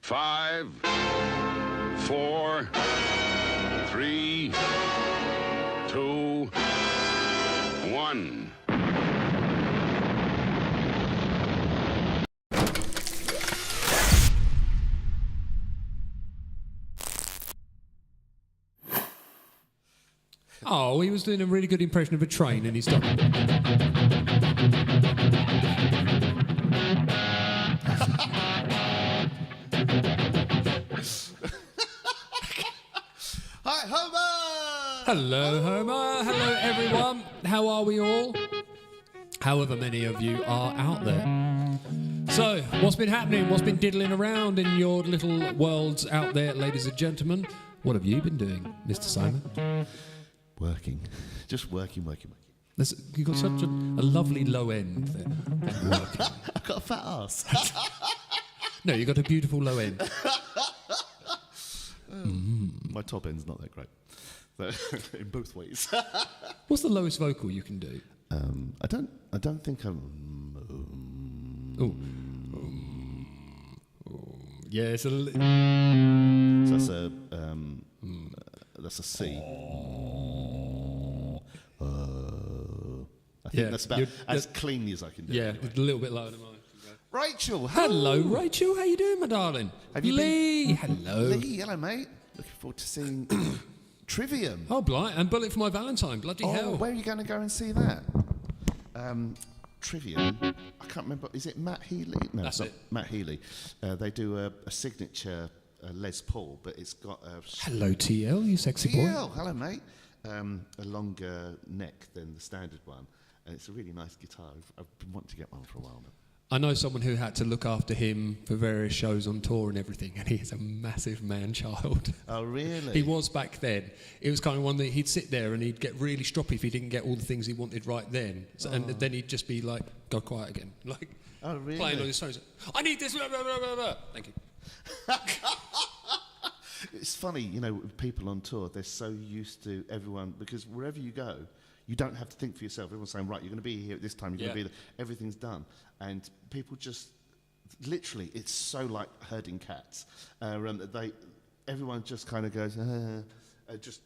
5, 4, 3, 2, 1. Oh, he was doing a really good impression of a train and he stopped. Hi, Homer! Hello, Homer. Hello, everyone. How are we all? However many of you are out there. So, what's been happening? What's been diddling around in your little worlds out there, ladies and gentlemen? What have you been doing, Mr. Simon? Working. Just working. You've got such a lovely low end there. Working. I've got a fat ass. No, you've got a beautiful low end. My top end's not that great. So, in both ways. What's the lowest vocal you can do? I don't think I'm... Yeah, it's a... So that's a C. I think that's about as cleanly as I can do. Yeah, anyway. a little bit lower than mine. Rachel, Hello, Rachel. How you doing, my darling? Have you Lee, hello. Lee, hello, mate. Looking forward to seeing Trivium. Oh, blight, and Bullet for My Valentine. Bloody hell. Where are you going to go and see that? Trivium. I can't remember. Is it Matt Healy? No, That's it's not it. Matt Healy. They do a signature Les Paul, but it's got a... Hello, TL, you sexy boy. TL, hello, mate. A longer neck than the standard one. And it's a really nice guitar. I've been wanting to get one for a while now. I know someone who had to look after him for various shows on tour and everything, and he is a massive man-child. Oh, really? He was back then. It was kind of one that he'd sit there and he'd get really stroppy if he didn't get all the things he wanted right then. So, and then he'd just be like, go quiet again. Like, oh, really? playing on his phones. I need this, blah, blah, blah, blah, blah. Thank you. It's funny, you know, with people on tour, they're so used to everyone, because wherever you go, you don't have to think for yourself. Everyone's saying, right, you're going to be here at this time, you're going to be there. Everything's done. And people just, literally, it's so like herding cats. Everyone just kind of goes, just,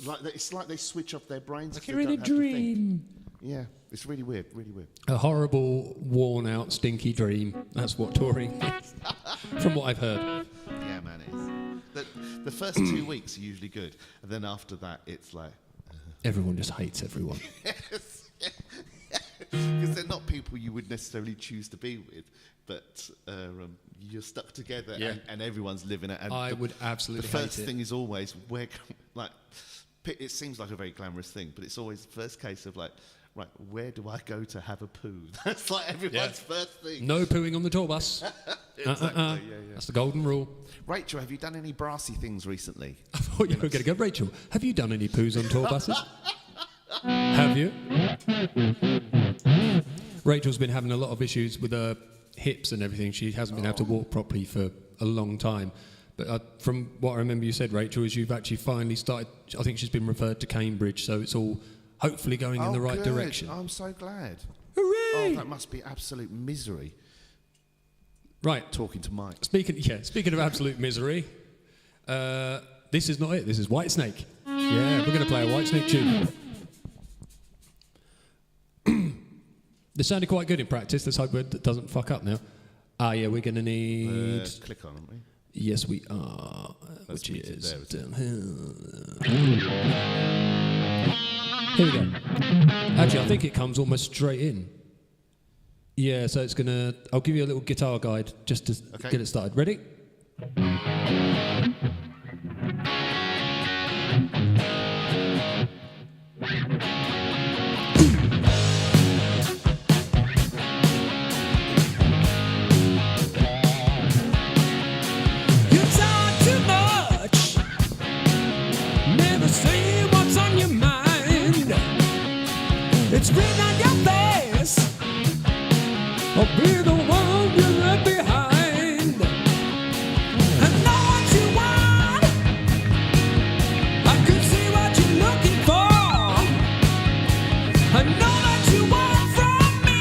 like it's like they switch off their brains. Like you're in a dream. Yeah, it's really weird, really weird. A horrible, worn-out, stinky dream. That's what touring is, from what I've heard. Yeah, man, it is. The first 2 weeks are usually good, and then after that, it's like... Everyone just hates everyone. Yes, because they're not people you would necessarily choose to be with, but you're stuck together, and everyone's living it. And I would absolutely hate it. The first thing is always, it seems like a very glamorous thing, but it's always the first case of like, right, where do I go to have a poo? That's like everyone's first thing. No pooing on the tour bus. Exactly, yeah. That's the golden rule. Rachel, have you done any brassy things recently? I thought you were going to go, Rachel, have you done any poos on tour buses? Have you? Rachel's been having a lot of issues with her hips and everything. She hasn't been able to walk properly for a long time. But from what I remember you said, Rachel, is you've actually finally started, I think she's been referred to Cambridge, so it's all hopefully going in the right direction. I'm so glad. Hooray! Oh, that must be absolute misery. Right. Talking to Mike. Speaking of absolute misery, this is not it. This is Whitesnake. Yeah, we're going to play a Whitesnake tune. This sounded quite good in practice. Let's hope it doesn't fuck up now. Yeah, we're going to need... click on, aren't we? Yes, we are. That's which is there, down here. Here we go. Actually, I think it comes almost straight in. Yeah, so it's going to... I'll give you a little guitar guide just to get it started. Ready? It's written on your face. I'll be the one you left behind. I know what you want. I can see what you're looking for. I know what you want from me.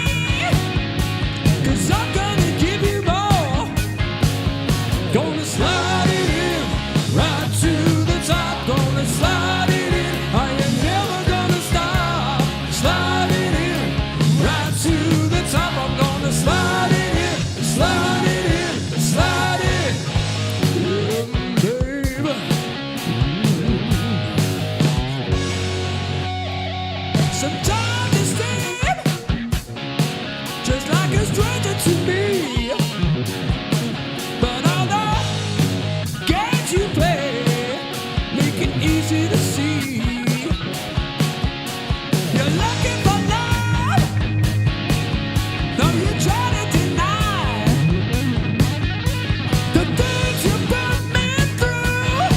'Cause I'm gonna give you more. to me. But all the games you play make it easy to see. You're looking for love, though you try to deny the things you put me through.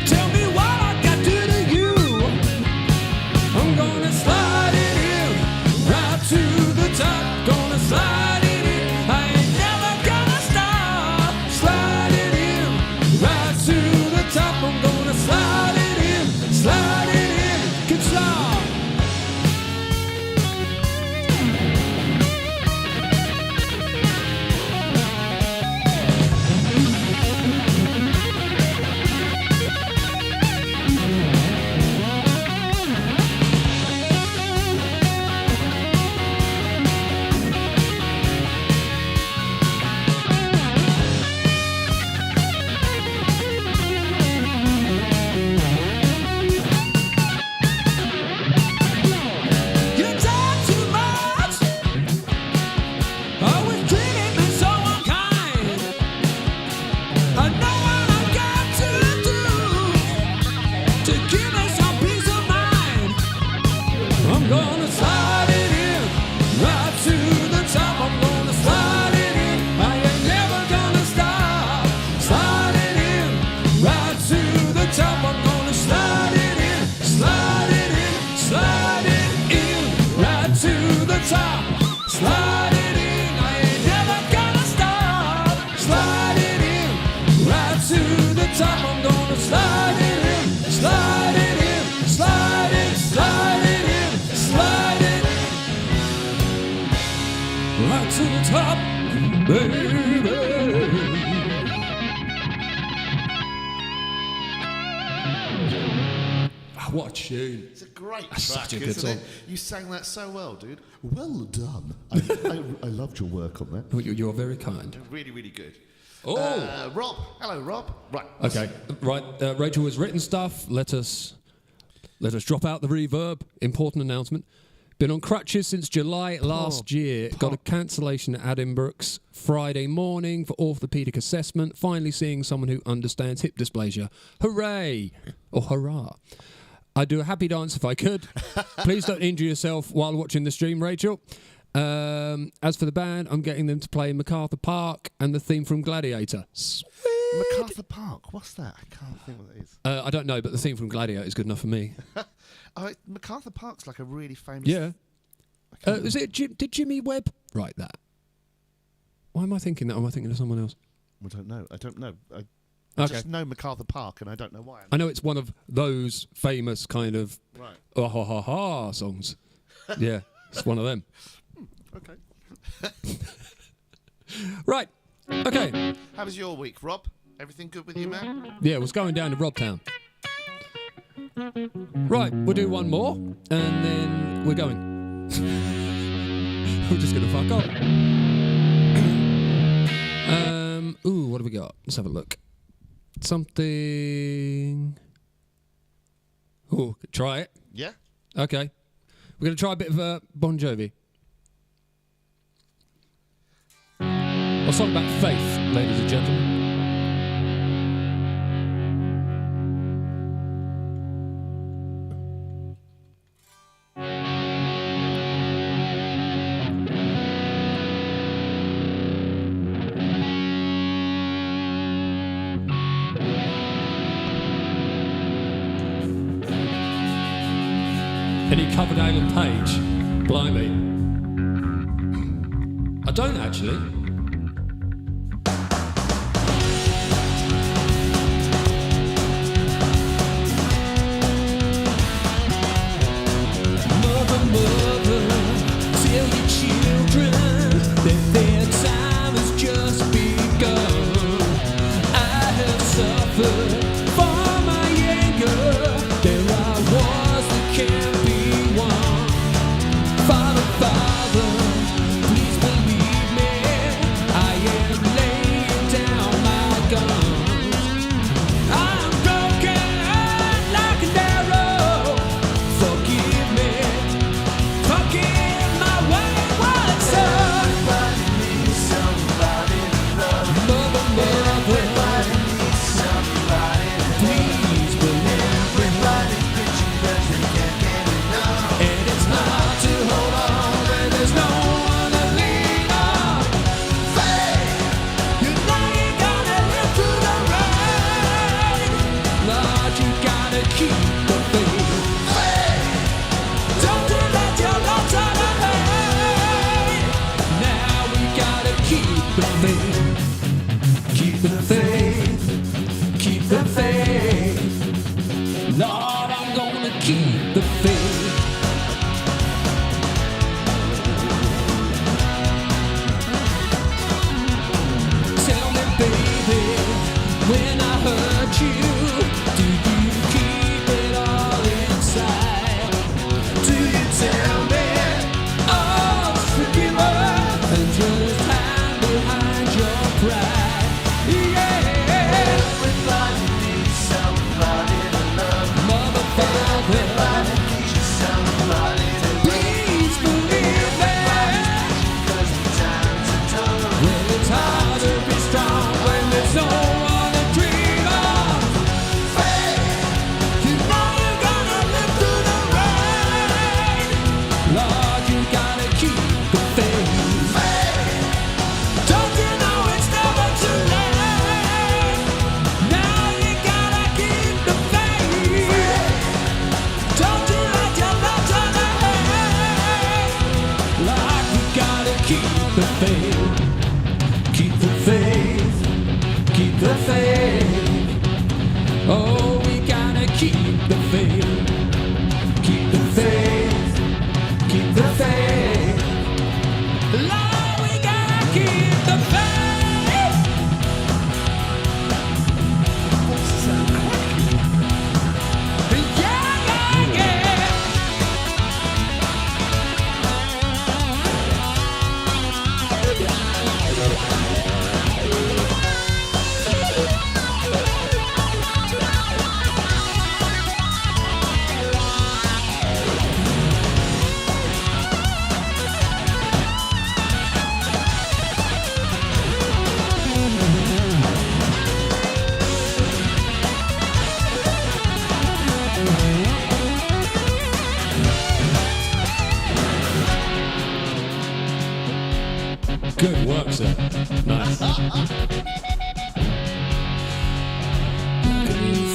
Tell me what I got to do to you. I'm gonna slide it in right to the top. Gonna slide it in. I ain't never gonna stop. Slide it in right to the top. I'm gonna slide it in. Slide it in. Good stop. You talk too much, always treating me so unkind. I know what I got to do to give me some peace of mind. I'm gonna slide it in right to the top. I'm gonna slide it in. I ain't never gonna stop. Slide it in right to the top. I'm gonna slide it in. Slide it in. Slide it in right to the top. Slide it in. I ain't never gonna stop. Slide it in right to the top. I'm gonna slide it in. Slide it in. Slide it. Slide it in. Slide it right to the top, baby. What a tune. It's a great That's track, such a good isn't song. it? You sang that so well, dude. Well done. I loved your work on that. Oh, you're very kind. Really, really good. Oh. Rob. Hello, Rob. Right. Okay, right. Rachel has written stuff. Let us drop out the reverb. Important announcement. Been on crutches since July last year. Got a cancellation at Addenbrooke's Friday morning for orthopaedic assessment. Finally seeing someone who understands hip dysplasia. Hooray! Or hurrah. I'd do a happy dance if I could. Please don't injure yourself while watching the stream, Rachel. As for the band, I'm getting them to play MacArthur Park and the theme from Gladiator. Sweet. MacArthur Park. What's that? I can't think what that is. I don't know, but the theme from Gladiator is good enough for me. MacArthur Park's like a really famous. Yeah. Is it? Did Jimmy Webb write that? Why am I thinking that? Am I thinking of someone else? I don't know. I Okay. just know MacArthur Park, and I don't know why. I know it's one of those famous kind of Right. oh ha ha ha songs. Yeah, it's one of them. Okay. Right. Okay. How was your week, Rob? Everything good with you, man? Yeah, was going down to Robtown. Right, we'll do one more, and then we're going. We're just gonna fuck off. Ooh, what have we got? Let's have a look. Something. Oh, try it. Yeah. Okay. We're going to try a bit of Bon Jovi. A song about faith, ladies and gentlemen. Any Coverdale and Page? Blimey. I don't actually. Mother, tell your children that their time has just begun. I have suffered for my anger. There are wars that can't be won. Father, please believe me. I am laying down my guns. I'm broken like an arrow. Forgive me. Forgive my wayward son. faith, keep the faith, keep the faith. Lord, I'm gonna keep the faith. Tell me, baby, when I hurt you, do you keep it all inside? Do you tell me, oh, forgiver, and just hide behind your pride? Yeah. Everybody needs somebody to love. Mother, father, everybody needs you somebody to love. Please believe that. 'Cause the times are tough. Well, it's hard to be strong when there's no one to dream of. Faith, you know you're gonna live through the rain. Lord, you gotta keep the faith. Don't you know it's never too late? Now you gotta keep the faith. Don't you let your love turn away. Lord, you gotta keep the faith. Keep the faith. Keep the faith. Oh, we gotta keep the faith. Keep the faith. Keep the faith. Lord, we gotta keep the faith. Yeah, yeah, yeah. Good work, sir. Nice.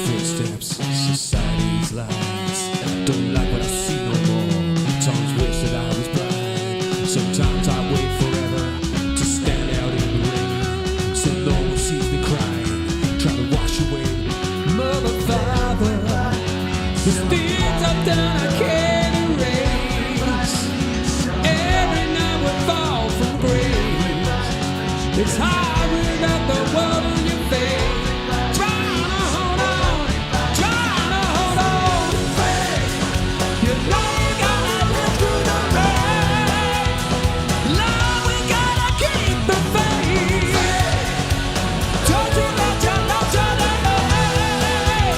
Footsteps, society's lies. Don't like what I see no more. Times wish that I was blind. Sometimes I wait forever to stand out in the rain, so no one sees me crying, trying to wash away. Mother, father, the things I've done I can't erase. Every night we fall from grace. It's hard without the world in your face. Trying to hold on, trying to hold on. You know you gotta live through the rain. Lord, we gotta keep the faith. Don't you let your love turn away.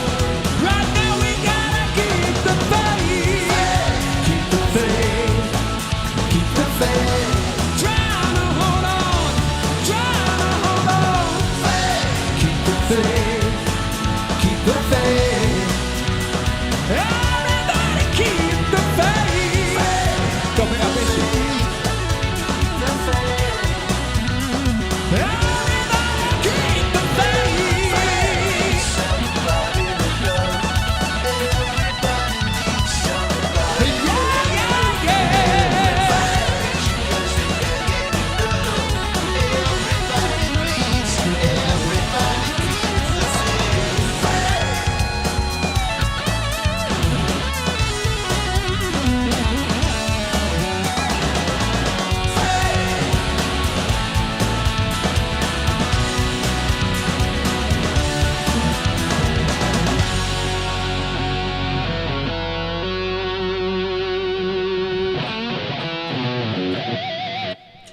Right now we gotta keep the faith. Keep the faith. Keep the faith. Trying to hold on, trying to hold on. Keep the faith. Keep the faith. Everybody keep the faith. Go pick up this shit. Everybody keep the faith. Somebody to love. Everybody needs somebody. Yeah, yeah, yeah.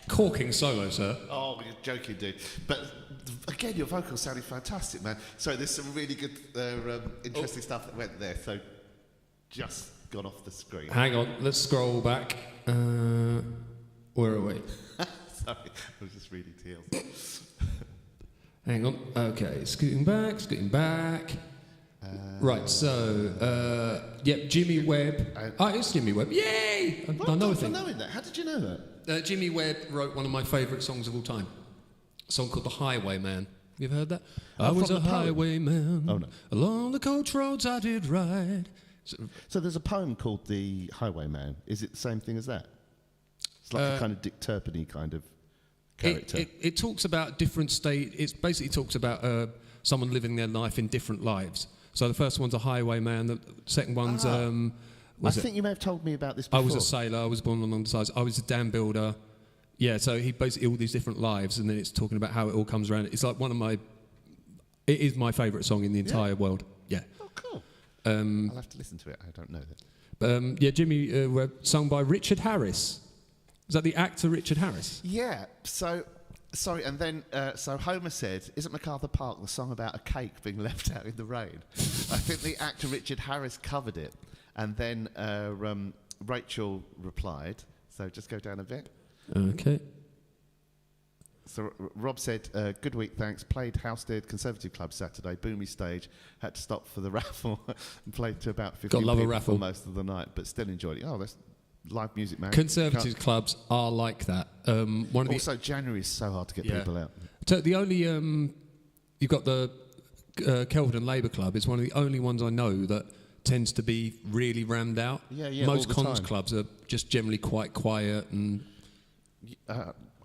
Corking solo, sir. Oh, you're joking, dude. But again, your vocals sounded fantastic, man. So there's some really good, interesting stuff that went there. So just got off the screen. Hang on, let's scroll back. Where are we? Sorry, I was just reading Teals. Hang on. Okay, scooting back. Right, so, yep, Jimmy Webb. It's Jimmy Webb. Yay! I know a thing. Knowing that. How did you know that? Jimmy Webb wrote one of my favourite songs of all time. A song called The Highwayman. You ever heard that? I was a highwayman. Oh, no. Along the coach roads I did ride. So there's a poem called The Highwayman. Is it the same thing as that? It's like a kind of Dick Turpin-y kind of character. It talks about different state. It basically talks about someone living their life in different lives. So the first one's a highwayman. The second one's I think you may have told me about this before. I was a sailor. I was born along the sides. I was a dam builder. Yeah, so he basically all these different lives, and then it's talking about how it all comes around. It's like it is my favourite song in the entire world. Yeah. Oh, cool. I'll have to listen to it. I don't know that. But Jimmy, sung by Richard Harris. Is that the actor Richard Harris? Yeah. So, sorry, and then so Homer said, "Isn't MacArthur Park the song about a cake being left out in the rain?" I think the actor Richard Harris covered it, and then Rachel replied. So just go down a bit. Okay. So Rob said, "Good week, thanks. Played Housestead Conservative Club Saturday. Boomy stage. Had to stop for the raffle and played to about 50 Gotta love a people raffle. for most of the night, but still enjoyed it." Oh, that's live music, man. Conservative clubs are like that. Also, January is so hard to get people out. So the only you've got the Kelvedon Labour Club. It's one of the only ones I know that tends to be really rammed out. Yeah, Most all the cons time. clubs are just generally quite quiet and.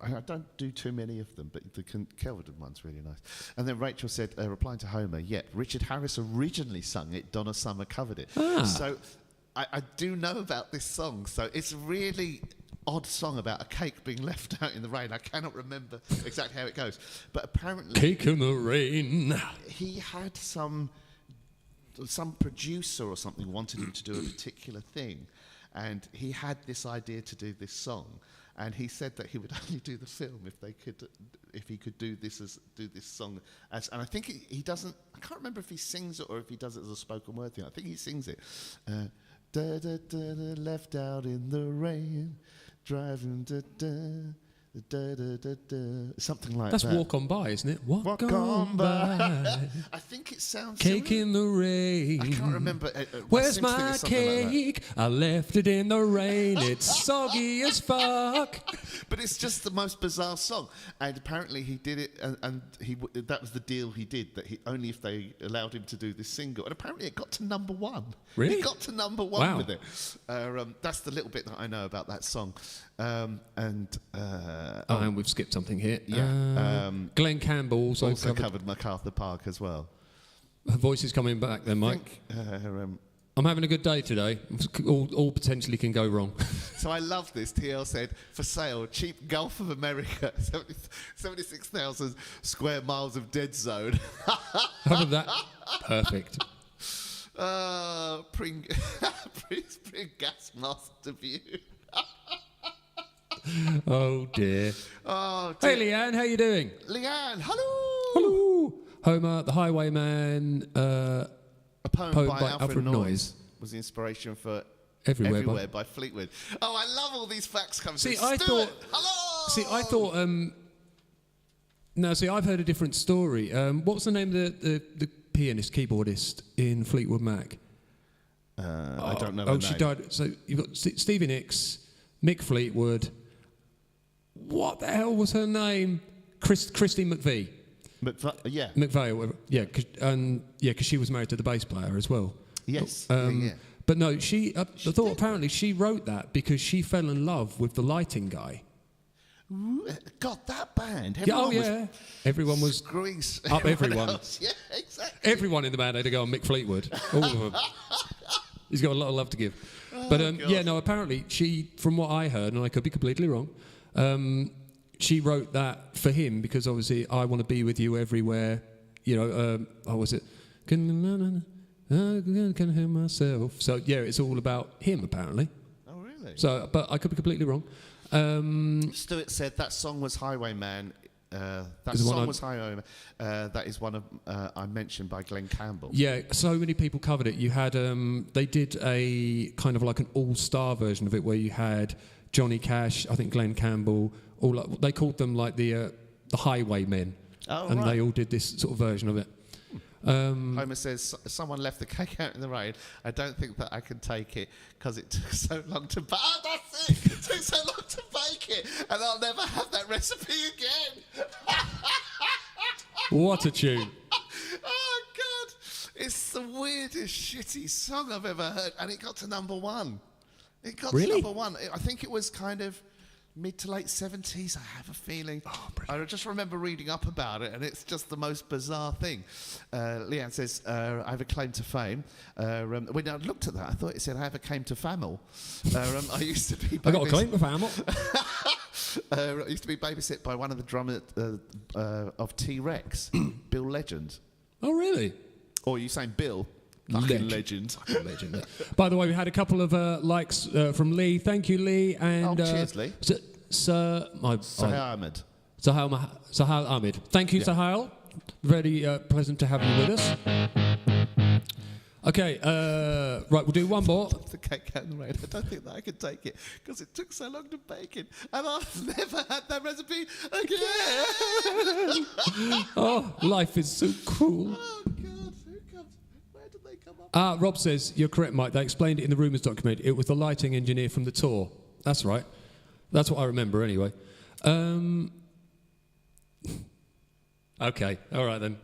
I don't do too many of them, but the Kelvedon one's really nice. And then Rachel said, replying to Homer, Richard Harris originally sung it, Donna Summer covered it. So I do know about this song, so it's a really odd song about a cake being left out in the rain. I cannot remember exactly how it goes. But apparently... Cake in the rain. He had some producer or something wanted him to do a particular thing, and he had this idea to do this song. And he said that he would only do the film if he could do this song as. And I think he doesn't. I can't remember if he sings it or if he does it as a spoken word thing. I think he sings it. Da da da da, left out in the rain, driving da da. Da, da, da, da, something like That's that. Walk On By, isn't it? Walk on on by. I think it sounds Cake similar. in the rain. I can't remember. Where's my cake? I left it in the rain. It's soggy as fuck. But it's just the most bizarre song. And apparently he did it, and that was the deal he did, that only if they allowed him to do this single. And apparently it got to number one. Really? It got to number one Wow. with it. That's the little bit that I know about that song. And we've skipped something here. Yeah. Glenn Campbell also covered MacArthur Park as well. Her voice is coming back then, Mike. I'm having a good day today. All potentially can go wrong. So I love this. TL said, for sale, cheap Gulf of America, 76,000 square miles of dead zone. How about that? Perfect. Bring gas mask to view. Oh dear. Oh dear. Hey Leanne, how you doing? Leanne, hello. Hello. Homer, the Highwayman. A poem by Alfred Noyes Noyes was the inspiration for Everywhere by Fleetwood. Oh, I love all these facts coming See, through. I Stuart, thought. hello. See, I thought. No, see, I've heard a different story. What's the name of the pianist, keyboardist in Fleetwood Mac? I don't know. Oh, she died. So you've got Stevie Nicks, Mick Fleetwood. What the hell was her name? Christy McVie. Yeah. McVeigh, or whatever. Yeah, because she was married to the bass player as well. Yes. Yeah. But no, she thought apparently she wrote that because she fell in love with the lighting guy. God, that band. Everyone was screwing up everyone. Else. Yeah, exactly. Everyone in the band had to go on Mick Fleetwood. All of them. He's got a lot of love to give. But apparently she, from what I heard, and I could be completely wrong, she wrote that for him because obviously I want to be with you everywhere. You know, how was it? Can hear myself. So yeah, it's all about him apparently. Oh really? So, but I could be completely wrong. Stuart said that song was Highwayman. That is one of I mentioned by Glenn Campbell. Yeah, so many people covered it. You had they did a kind of like an all-star version of it where you had Johnny Cash, I think Glenn Campbell. They called them like the Highwaymen, and they all did this sort of version of it. Homer says, someone left the cake out in the rain. I don't think that I can take it because it took so long to bake. Oh, that's it! It took so long to bake it, and I'll never have that recipe again. What a tune. Oh, God. It's the weirdest, shitty song I've ever heard, and it got to number one. It got to number one. I think it was kind of mid to late 70s, I have a feeling. I just remember reading up about it, and it's just the most bizarre thing. Leanne says, I have a claim to fame. When I looked at that, I thought it said, I have a claim to famil. I used to be... I got a claim to famil. I used to be babysit by one of the drummers of T-Rex, Bill Legend. Oh, really? Or are you saying Bill? Legend. Legend. By the way, we had a couple of likes from Lee. Thank you, Lee. And, cheers, Lee. Sahil Ahmed. Sahil Ahmed. Thank you, Sahil. Very pleasant to have you with us. Okay, right, we'll do one more. The cake out in the rain. I don't think that I could take it because it took so long to bake it, and I've never had that recipe again. Oh, life is so cruel. Oh God, where did they come up? Rob says, you're correct, Mike. They explained it in the Rumours document. It was the lighting engineer from the tour. That's right. That's what I remember anyway. Okay, all right then.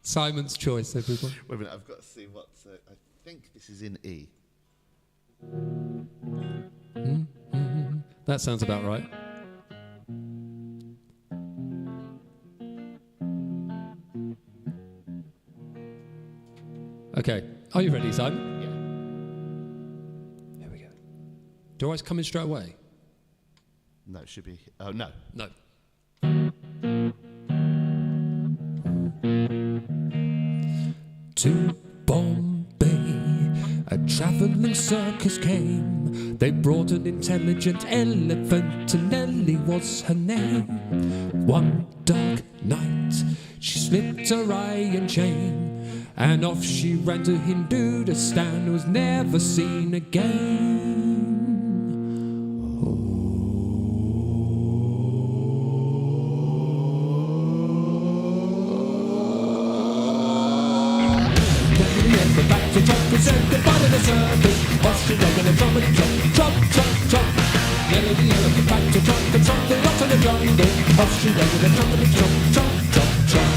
Simon's choice, everyone. Wait a minute, I've got to see what's... I think this is in E. That sounds about right. Okay, are you ready, Simon? Yeah. Here we go. Do I come in straight away? No, it should be... Oh, no. No. To Bombay, a travelling circus came. They brought an intelligent elephant, and Nellie was her name. One dark night, she slipped her iron chain, and off she ran to Hindustan, was never seen again. Said goodbye to the circus. Off she ran with a trumpet, trump, trump, trump. Nellie the elephant back to trump, the trump, the lot of the jungle. Off she ran with a trumpet, trump, trump, trump, trump.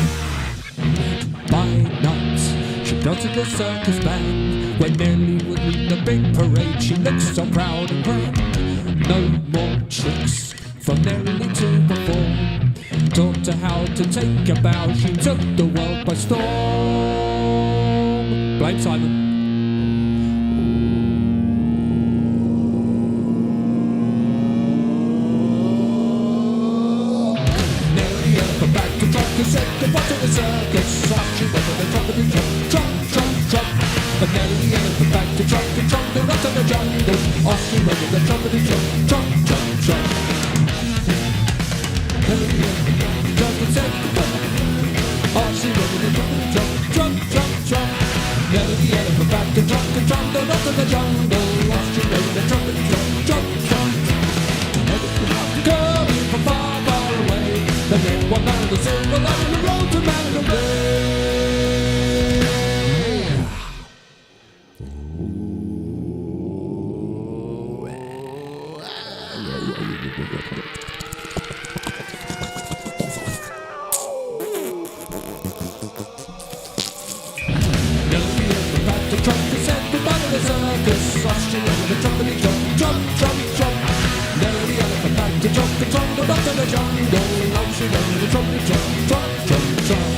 By night, she belted the circus band. When Nellie would lead the big parade, she looked so proud and grand. No more tricks for Nellie to perform. Taught her how to take a bow, she took the world by storm. Blame Simon. Said goodbye to the circus. Off she went with a trumpet and trump, trump, trump. But Nellie the elephant back to trump, the rest of the jungle. Off she went with a trumpet and trump, trump, trump. Nellie the elephant said goodbye. Off she went with a trumpet and trump, trump. Nellie the elephant back to trump, the rest of the jungle. Off she went with a trumpet and trump, coming from far, far away. The name one man the silver line on the road to Mandalay Bay. Back to Trump, he said goodbye to the circus. Austrian with the trumpet, jump, jump, jump. Nellie the elephant back to Trump, the rest of the jungle. She went with the trumpet, trump, trump, trump.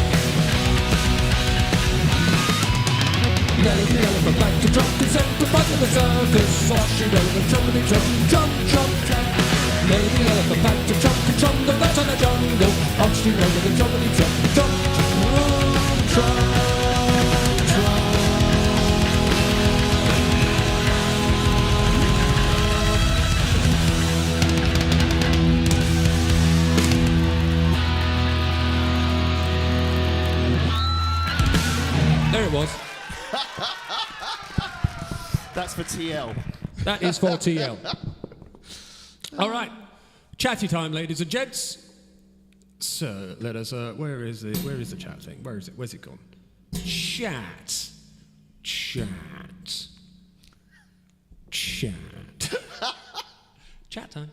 Nellie the elephant back to Trump, he said goodbye to the circus. Off she went with the trumpet, trump, trump, trump. Nellie the elephant back to Trump, the rest of the jungle. Off she went with the trumpet, trump, trump, trump, trump. There it was. That's for TL. That is for TL. All right. Chatty time, ladies and gents. So let us. Where is the chat thing? Where is it? Where's it gone? Chat. Chat. Chat time.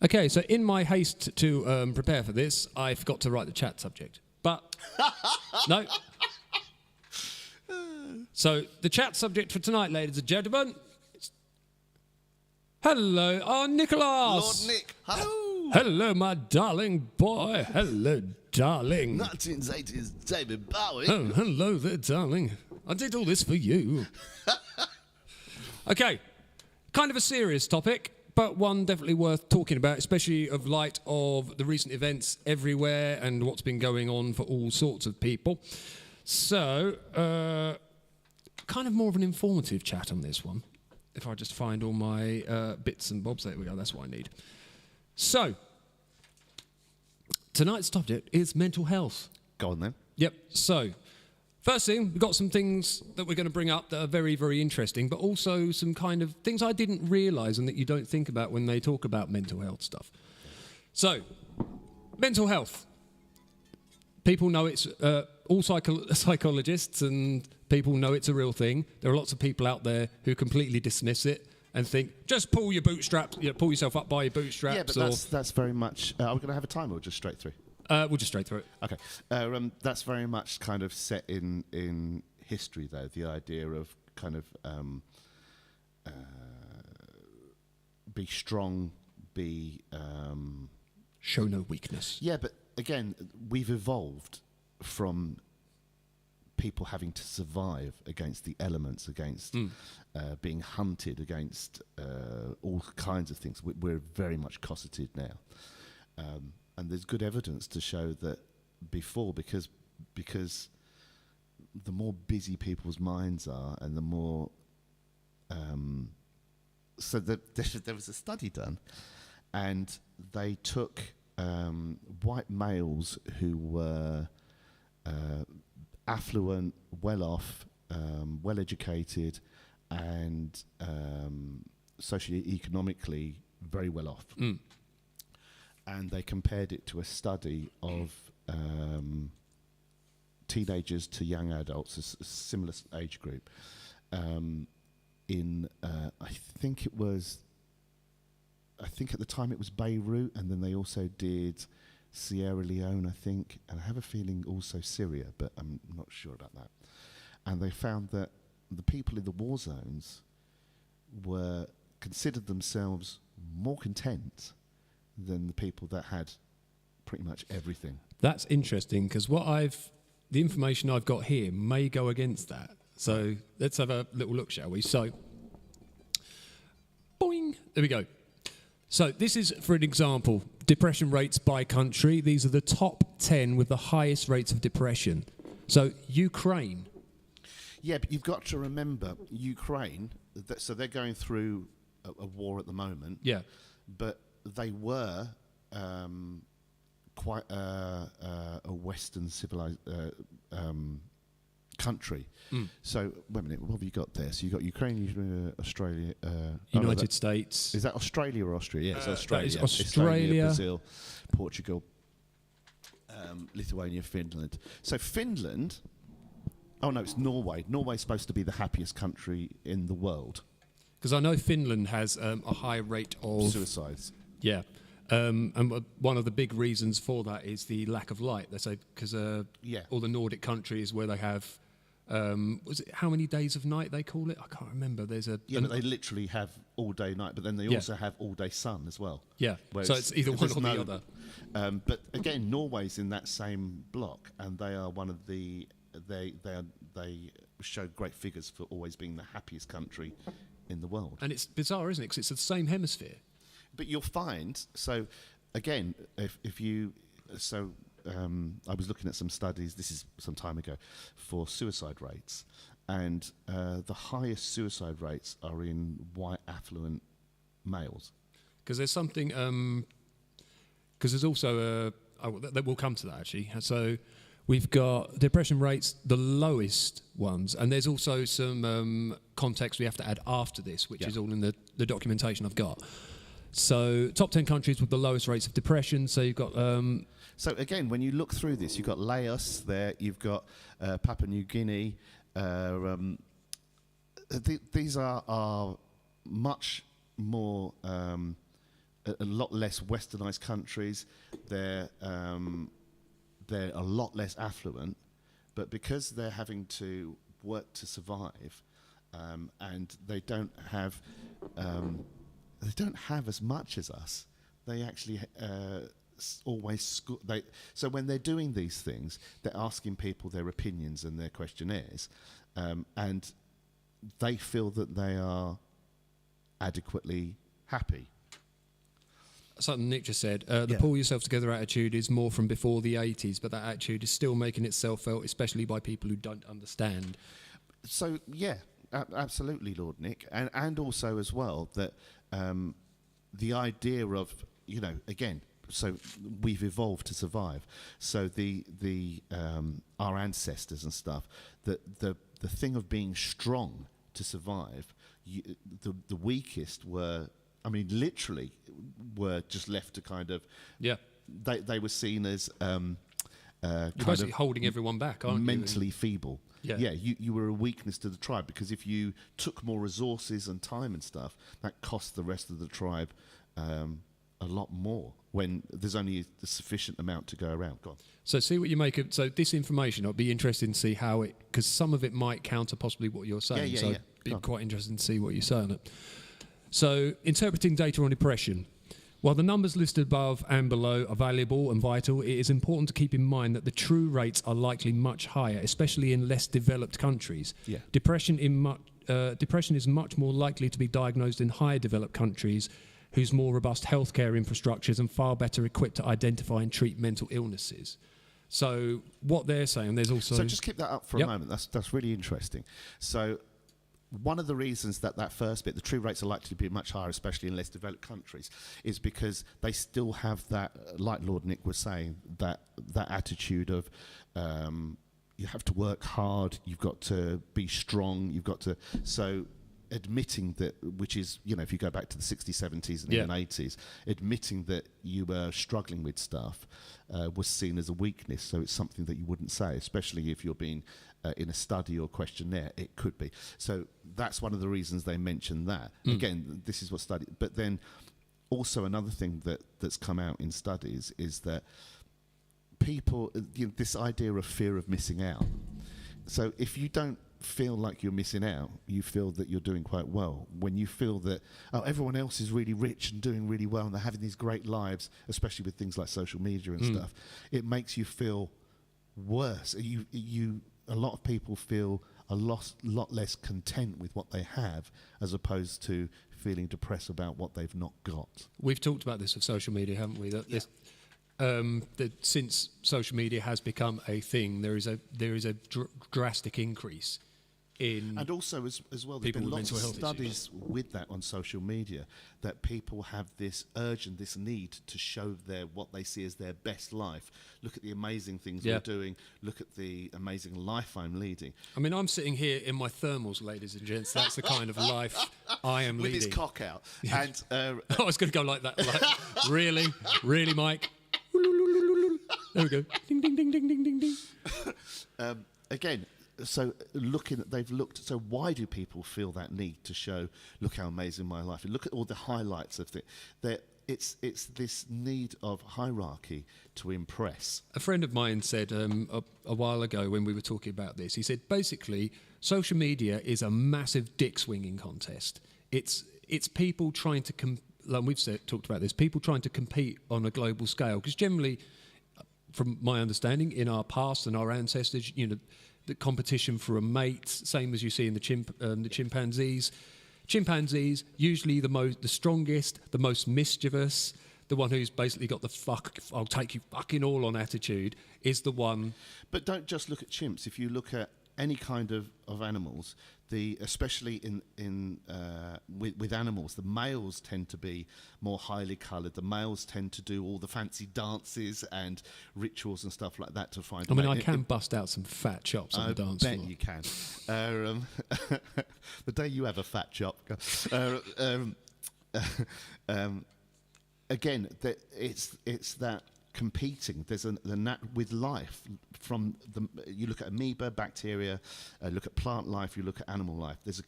Okay, so in my haste to prepare for this, I forgot to write the chat subject. But, no. So, the chat subject for tonight, ladies and gentlemen. Hello, Nicholas. Lord Nick, hello. Hello, my darling boy. Hello, darling. 1980s David Bowie. Oh, hello there, darling. I did all this for you. Okay, kind of a serious topic, but one definitely worth talking about, especially of light of the recent events everywhere and what's been going on for all sorts of people. So, kind of more of an informative chat on this one. If I just find all my bits and bobs, there we go, that's what I need. So, tonight's topic is mental health. Go on then. Yep, so, first thing, we've got some things that we're going to bring up that are very, very interesting, but also some kind of things I didn't realise and that you don't think about when they talk about mental health stuff. So, mental health. People know it's, all psychologists and people know it's a real thing. There are lots of people out there who completely dismiss it and think, just pull your bootstraps, pull yourself up by your bootstraps. Yeah, but that's very much... are we going to have a time or just straight through? We'll just straight through it. Okay. That's very much kind of set in history, though, the idea of kind of be strong, be... show no weakness. Yeah, but again, we've evolved from people having to survive against the elements, against being hunted, against all kinds of things. We're very much cosseted now. And there's good evidence to show that before, because the more busy people's minds are and the more... so there was a study done, and they took white males who were affluent, well-off, well-educated, and socially, economically very well-off. And they compared it to a study of teenagers to young adults, a similar age group, in, I think at the time it was Beirut, and then they also did Sierra Leone, I think, and I have a feeling also Syria, but I'm not sure about that. And they found that the people in the war zones considered themselves more content than the people that had pretty much everything. That's interesting, because the information I've got here may go against that. So let's have a little look, shall we? So, boing, there we go. So this is, for an example, depression rates by country. These are the top 10 with the highest rates of depression. So Ukraine. Yeah, but you've got to remember, Ukraine, so they're going through a war at the moment. Yeah. But they were quite a Western civilized country. So, wait a minute, what have you got there? So you've got Ukraine, Australia... United States. Is that Australia or Austria? Yeah, it's Australia. That is Australia. Brazil, Portugal, Lithuania, Finland. So Finland... Oh, no, it's Norway. Norway's supposed to be the happiest country in the world. Because I know Finland has a high rate of... suicides. Yeah. And one of the big reasons for that is the lack of light. They say because all the Nordic countries where they have, was it how many days of night they call it? I can't remember. But they literally have all day night, but then they also have all day sun as well. Yeah, so it's either one or the other. But again, Norway's in that same block, and they are one of the they show great figures for always being the happiest country in the world. And it's bizarre, isn't it? Because it's the same hemisphere. But you'll find, so again, if you, so I was looking at some studies, this is some time ago, for suicide rates, and the highest suicide rates are in white affluent males. Because there's something, because there's also, we'll come to that actually, so we've got depression rates, the lowest ones, and there's also some context we have to add after this, which is all in the documentation I've got. So, top 10 countries with the lowest rates of depression. So, you've got... so, again, when you look through this, you've got Laos there, you've got Papua New Guinea. These are much more a lot less westernized countries. They're a lot less affluent, but because they're having to work to survive, and they don't have as much as us. They actually so when they're doing these things, they're asking people their opinions and their questionnaires, and they feel that they are adequately happy. Something Nick just said, the pull yourself together attitude is more from before the 80s, but that attitude is still making itself felt, especially by people who don't understand. So, yeah, absolutely, Lord Nick. And also as well that the idea of, again, so we've evolved to survive. So our ancestors and stuff, the thing of being strong to survive, the weakest were, literally were just left to kind of... Yeah. They were seen as... You're basically holding everyone back, aren't you? Mentally feeble. Yeah. You were a weakness to the tribe, because if you took more resources and time and stuff, that cost the rest of the tribe a lot more when there's only a sufficient amount to go around. Go on. So see what you make of... So this information, I'd be interested to see how it... Because some of it might counter possibly what you're saying. Yeah. I'd be quite interested to see what you're saying. So interpreting data on depression. While the numbers listed above and below are valuable and vital, it is important to keep in mind that the true rates are likely much higher, especially in less developed countries. Yeah. Depression is much more likely to be diagnosed in higher developed countries whose more robust healthcare infrastructures and far better equipped to identify and treat mental illnesses. So what they're saying, there's also... So just keep that up for a moment. That's really interesting. So one of the reasons that first bit, the true rates are likely to be much higher, especially in less developed countries, is because they still have that, like Lord Nick was saying, that attitude of you have to work hard, you've got to be strong, you've got to... So admitting that, which is, if you go back to the 60s, 70s and even 80s, admitting that you were struggling with stuff was seen as a weakness. So it's something that you wouldn't say, especially if you're being in a study or questionnaire, it could be. So that's one of the reasons they mention that. Again, this is what study... But then also another thing that's come out in studies is that people, this idea of fear of missing out. So if you don't feel like you're missing out, you feel that you're doing quite well. When you feel that everyone else is really rich and doing really well and they're having these great lives, especially with things like social media and stuff, it makes you feel worse. A lot of people feel a lot less content with what they have, as opposed to feeling depressed about what they've not got. We've talked about this with social media, haven't we? That since social media has become a thing, there is a drastic increase in... And also, as well, there's been lots of studies with that on social media, that people have this urge and this need to show what they see as their best life. Look at the amazing things we're doing. Look at the amazing life I'm leading. I'm sitting here in my thermals, ladies and gents. That's the kind of life I am leading. With his cock out. And I was going to go like that. Like, really, Mike? There we go. Ding, ding, ding, ding, ding, ding, ding. Again, so they've looked. So why do people feel that need to show? Look how amazing my life is. Look at all the highlights of it. It's this need of hierarchy to impress. A friend of mine said a while ago when we were talking about this, he said basically social media is a massive dick swinging contest. It's people trying to like we've talked about this, people trying to compete on a global scale, because generally, from my understanding, in our past and our ancestors, the competition for a mate, same as you see in the chimpanzees. Chimpanzees, usually the strongest, the most mischievous, the one who's basically got the I'll take you fucking all on attitude, is the one. But don't just look at chimps. If you look at any kind of animals, especially with animals, the males tend to be more highly coloured. The males tend to do all the fancy dances and rituals and stuff like that to find. I can bust out some fat chops on the dance floor. I bet you can. The day you have a fat chop. Again, it's that competing. There's with life. You look at amoeba, bacteria, look at plant life, you look at animal life. There's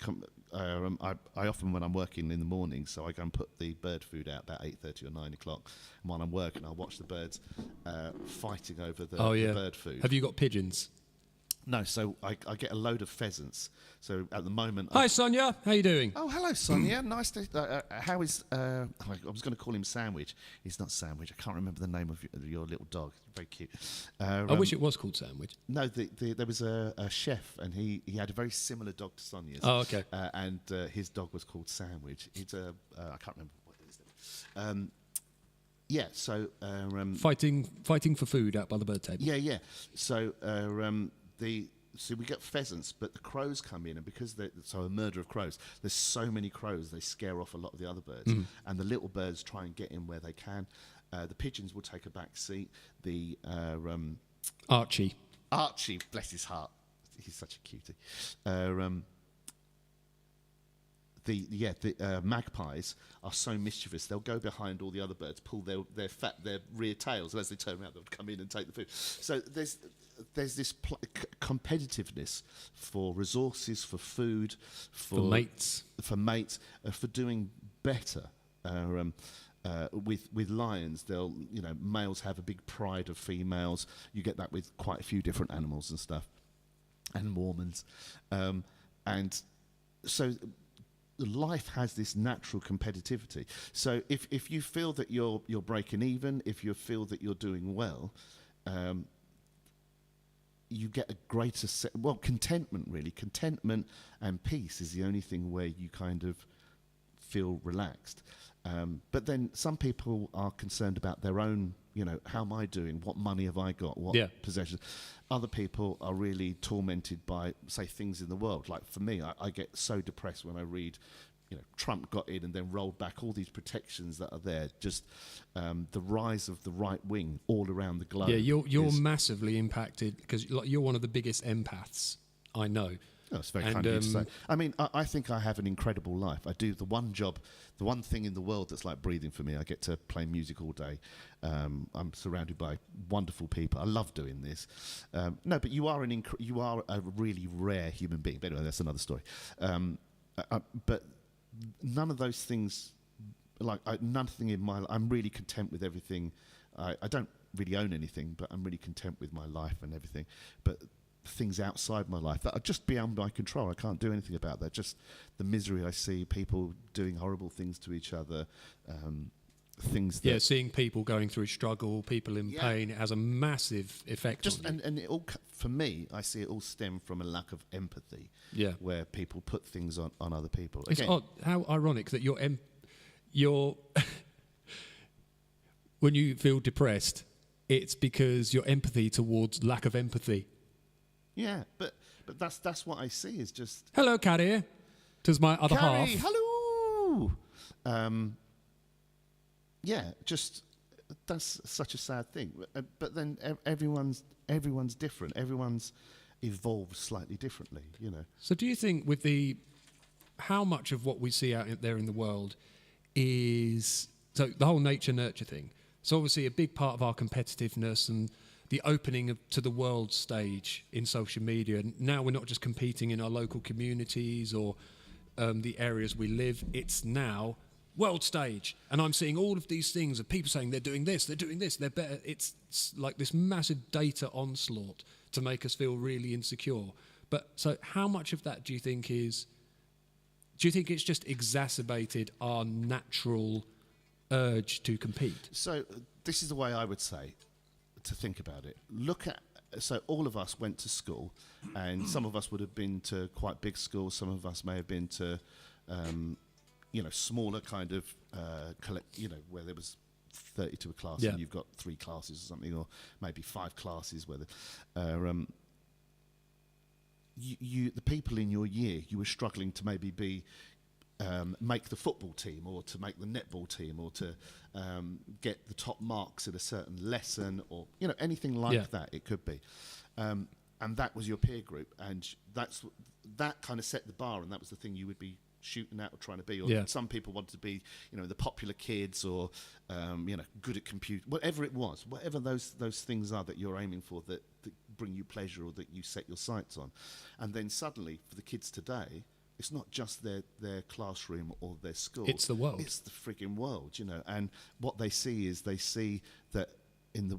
I often, when I'm working in the morning, so I go and put the bird food out about 8:30 or 9 o'clock. And while I'm working, I watch the birds fighting over the bird food. Have you got pigeons? No, so I get a load of pheasants. So at the moment... Hi, Sonia. How you doing? Oh, hello, Sonia. Nice to... how is... I was going to call him Sandwich. He's not Sandwich. I can't remember the name of your little dog. Very cute. I wish it was called Sandwich. No, there was a chef, and he had a very similar dog to Sonia's. Oh, okay. And his dog was called Sandwich. It's I can't remember what it is. Yeah, so... Fighting for food out by the bird table. Yeah. So... So we get pheasants, but the crows come in, and because so a murder of crows, there's so many crows, they scare off a lot of the other birds, and the little birds try and get in where they can. The pigeons will take a back seat. The Archie, bless his heart, he's such a cutie. The magpies are so mischievous. They'll go behind all the other birds, pull their rear tails, and as they turn around, they'll come in and take the food. So there's this competitiveness for resources, for food, for mates, for doing better. With lions, they'll males have a big pride of females. You get that with quite a few different animals and stuff, and Mormons, and so. Life has this natural competitivity. So if you feel that you're breaking even, if you feel that you're doing well, you get a greater contentment, really. Contentment and peace is the only thing where you kind of feel relaxed. But then some people are concerned about their own, how am I doing? What money have I got? What possessions? Other people are really tormented by, say, things in the world. Like for me, I get so depressed when I read, Trump got in and then rolled back all these protections that are there. Just the rise of the right wing all around the globe. Yeah, you're massively impacted because you're one of the biggest empaths I know. Oh, it's very kind of you to say. I mean, I think I have an incredible life. I do the one thing in the world that's like breathing for me. I get to play music all day. I'm surrounded by wonderful people. I love doing this. No, but you are a really rare human being. But anyway, that's another story. But none of those things, nothing in my life. I'm really content with everything. I don't really own anything, but I'm really content with my life and everything. But things outside my life that are just beyond my control. I can't do anything about that. Just the misery I see, people doing horrible things to each other, things that... seeing people going through struggle, people in pain, it has a massive effect on you. And it all, for me, I see it all stem from a lack of empathy, where people put things on other people. It's odd, how ironic that you're when you feel depressed, it's because your empathy towards lack of empathy. Yeah, but that's what I see is just... Hello, Carrie. Tis my other half. Hello! Just... That's such a sad thing. But then everyone's different. Everyone's evolved slightly differently, So do you think with how much of what we see out there in the world is... So the whole nature-nurture thing. So obviously a big part of our competitiveness and the opening to the world stage in social media. And now we're not just competing in our local communities or the areas we live. It's now world stage. And I'm seeing all of these things of people saying they're doing this, they're better. It's like this massive data onslaught to make us feel really insecure. But so how much of that do you think it's just exacerbated our natural urge to compete? So this is the way I would say to think about it. So all of us went to school, and some of us would have been to quite big schools, some of us may have been to smaller kind of where there was 30 to a class and you've got 3 classes or something, or maybe 5 classes where the people in your year, you were struggling to maybe make the football team, or to make the netball team, or to get the top marks at a certain lesson, or anything like that it could be, and that was your peer group, and that kind of set the bar, and that was the thing you would be shooting at or trying to be, or Yeah. some people wanted to be, the popular kids, or good at computer, whatever it was, whatever those things are that you're aiming for, that bring you pleasure or that you set your sights on. And then suddenly, for the kids today, it's not just their classroom or their school. It's the world. It's the frigging world, And what they see is that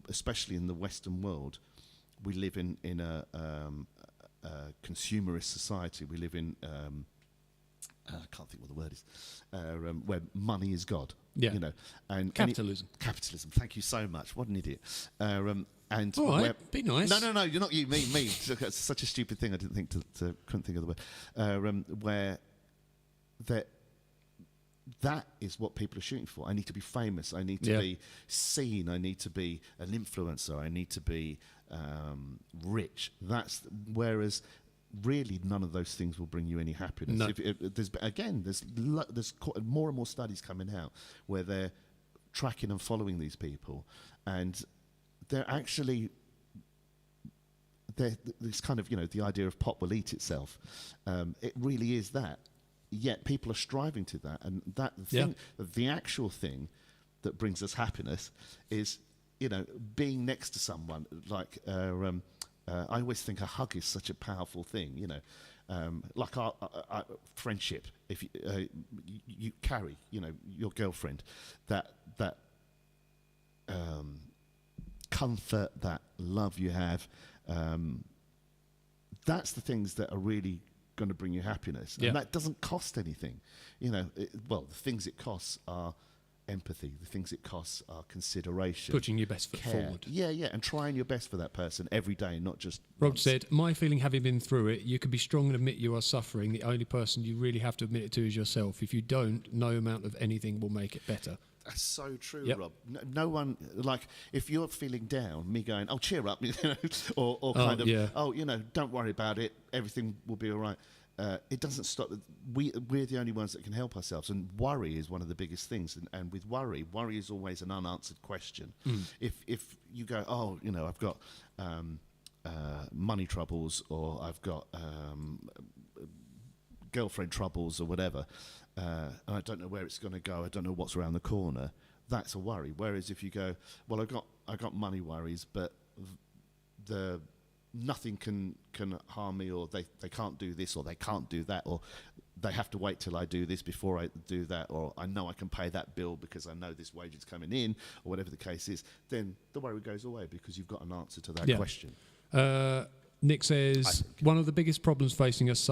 especially in the Western world, we live in a consumerist society. We live in I can't think what the word is, where money is God. Yeah. And Capitalism. Capitalism. Thank you so much. What an idiot. And All right, be nice. No, you're not you. Me. It's such a stupid thing. I couldn't think of the word. Where that is what people are shooting for. I need to be famous. I need to be seen. I need to be an influencer. I need to be rich. Whereas really none of those things will bring you any happiness. No. There's more and more studies coming out where they're tracking and following these people, and they're actually this kind of the idea of pot will eat itself. It really is that. Yet people are striving to that, and the actual thing that brings us happiness is being next to someone. Like I always think a hug is such a powerful thing. Like our friendship. If you carry your girlfriend, that comfort, that love you have, that's the things that are really going to bring you happiness, and that doesn't cost anything. The things it costs are empathy. The things it costs are consideration, Putting your best foot forward. And trying your best for that person every day, not just Rob once. said, my feeling, having been through it, you can be strong and admit you are suffering. The only person you really have to admit it to is yourself. If you don't, no amount of anything will make it better. That's so true, Yep. Rob. No one, like, if you're feeling down, me going, oh, cheer up, or kind of, don't worry about it, everything will be all right. It doesn't stop. We're the only ones that can help ourselves, and worry is one of the biggest things. And with worry is always an unanswered question. If you go, I've got money troubles, or I've got girlfriend troubles, or whatever, and I don't know where it's going to go, I don't know what's around the corner, that's a worry. Whereas if you go, well, I got money worries, but nothing can harm me, or they can't do this, or they can't do that, or they have to wait till I do this before I do that, or I know I can pay that bill because I know this wage is coming in, or whatever the case is, then the worry goes away because you've got an answer to that question. Nick says, one of the biggest problems facing us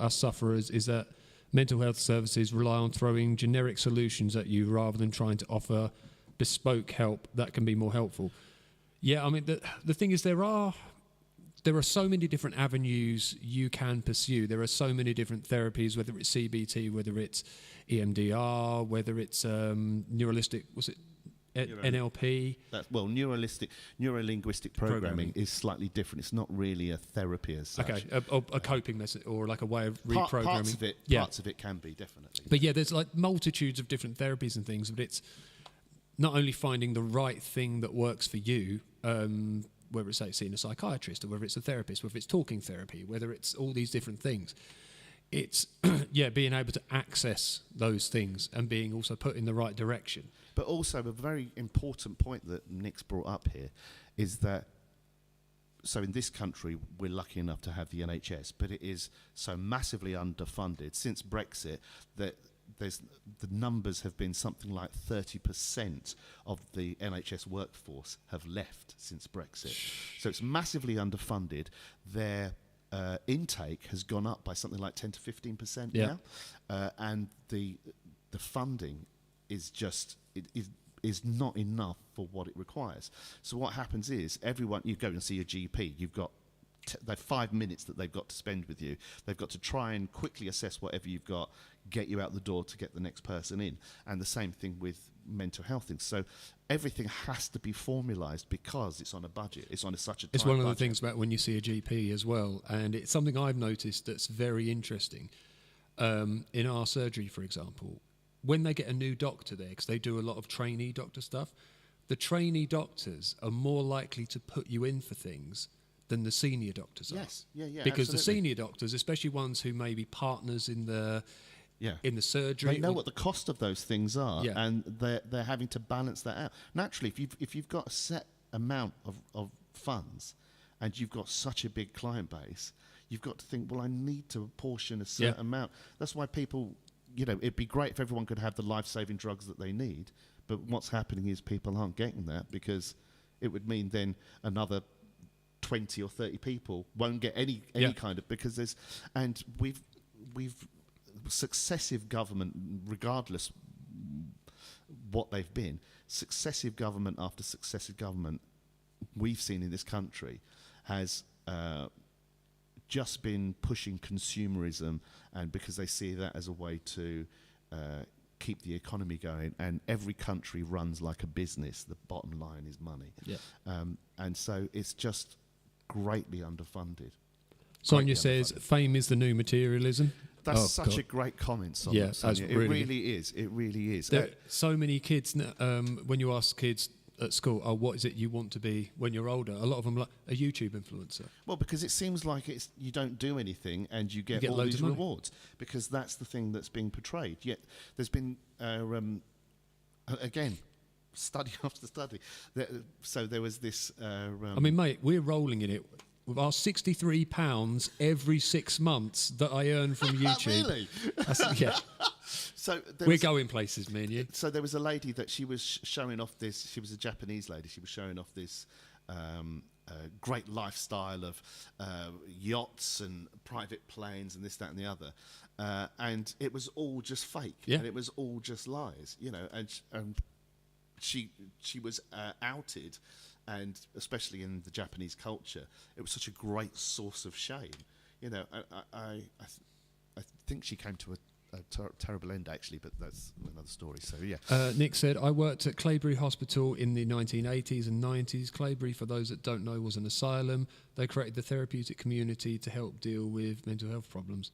sufferers is that mental health services rely on throwing generic solutions at you rather than trying to offer bespoke help that can be more helpful. Yeah, I mean, the thing is, there are so many different avenues you can pursue. There are so many different therapies, whether it's CBT, whether it's EMDR, whether it's neurolinguistic, NLP. Neuro-linguistic programming is slightly different. It's not really a therapy as such. Okay, a coping method, or like a way of reprogramming. Parts of it can be, definitely. But there's like multitudes of different therapies and things, but it's not only finding the right thing that works for you, whether it's seeing a psychiatrist, or whether it's a therapist, whether it's talking therapy, whether it's all these different things. It's being able to access those things and being also put in the right direction. But also a very important point that Nick's brought up here is that, so in this country we're lucky enough to have the NHS, but it is so massively underfunded since Brexit that the numbers have been something like 30% of the NHS workforce have left since Brexit. So it's massively underfunded. Their intake has gone up by something like 10 to 15% now, and the funding is just is not enough for what it requires. So what happens is, everyone, you go and see a GP, you've got they've 5 minutes that they've got to spend with you. They've got to try and quickly assess whatever you've got, get you out the door to get the next person in. And the same thing with mental health things. So everything has to be formalised because it's on a budget. It's on such a tight It's one of budget. the things about when you see a GP as well, and it's something I've noticed that's very interesting. In our surgery, for example, when they get a new doctor there, because they do a lot of trainee doctor stuff, the trainee doctors are more likely to put you in for things than the senior doctors are. Yes, yeah, Because absolutely. the senior doctors, especially ones who may be partners in the in the surgery. They know what the cost of those things are, Yeah. and they're having to balance that out. Naturally, if you've got a set amount of funds, and you've got such a big client base, you've got to think, well, I need to apportion a certain amount. That's why people, it'd be great if everyone could have the life-saving drugs that they need, but what's happening is people aren't getting that, because it would mean then another 20 or 30 people won't get any kind of, because there's, and we've successive government, regardless what they've been, successive government after successive government we've seen in this country has just been pushing consumerism, and because they see that as a way to keep the economy going, and every country runs like a business. The bottom line is money. And so it's just greatly underfunded. Sonia says, fame is the new materialism. That's such a great comment, Sonia. Yeah, that's it really is. It really is. There are so many kids, when you ask kids at school, what is it you want to be when you're older? A lot of them are like a YouTube influencer. Well, because it seems like you don't do anything and you get all these rewards, because that's the thing that's being portrayed. Yet there's been, again, study after study. So there was this... I mean, mate, we're rolling in it. With our £63 every 6 months that I earn from YouTube. Really? Yeah. So we're going places, me and you. So there was a lady that she was showing off this. She was a Japanese lady. She was showing off this great lifestyle of yachts and private planes and this, that, and the other. And it was all just fake. Yeah. And it was all just lies. And she was outed. And especially in the Japanese culture, it was such a great source of shame. I think she came to a terrible end, actually, but that's another story. So, yeah. Nick said, I worked at Claybury Hospital in the 1980s and 90s. Claybury, for those that don't know, was an asylum. They created the therapeutic community to help deal with mental health problems.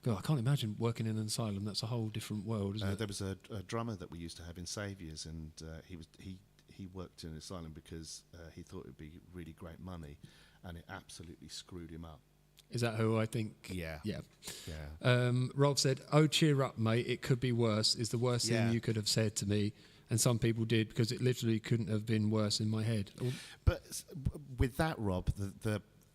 God, I can't imagine working in an asylum. That's a whole different world, isn't it? There was a drummer that we used to have in Saviours, and he worked in an asylum because he thought it would be really great money, and it absolutely screwed him up. Is that who I think? Yeah. Rob said, "Oh, cheer up, mate. It could be worse. Is the worst thing you could have said to me." And some people did, because it literally couldn't have been worse in my head. But with that, Rob,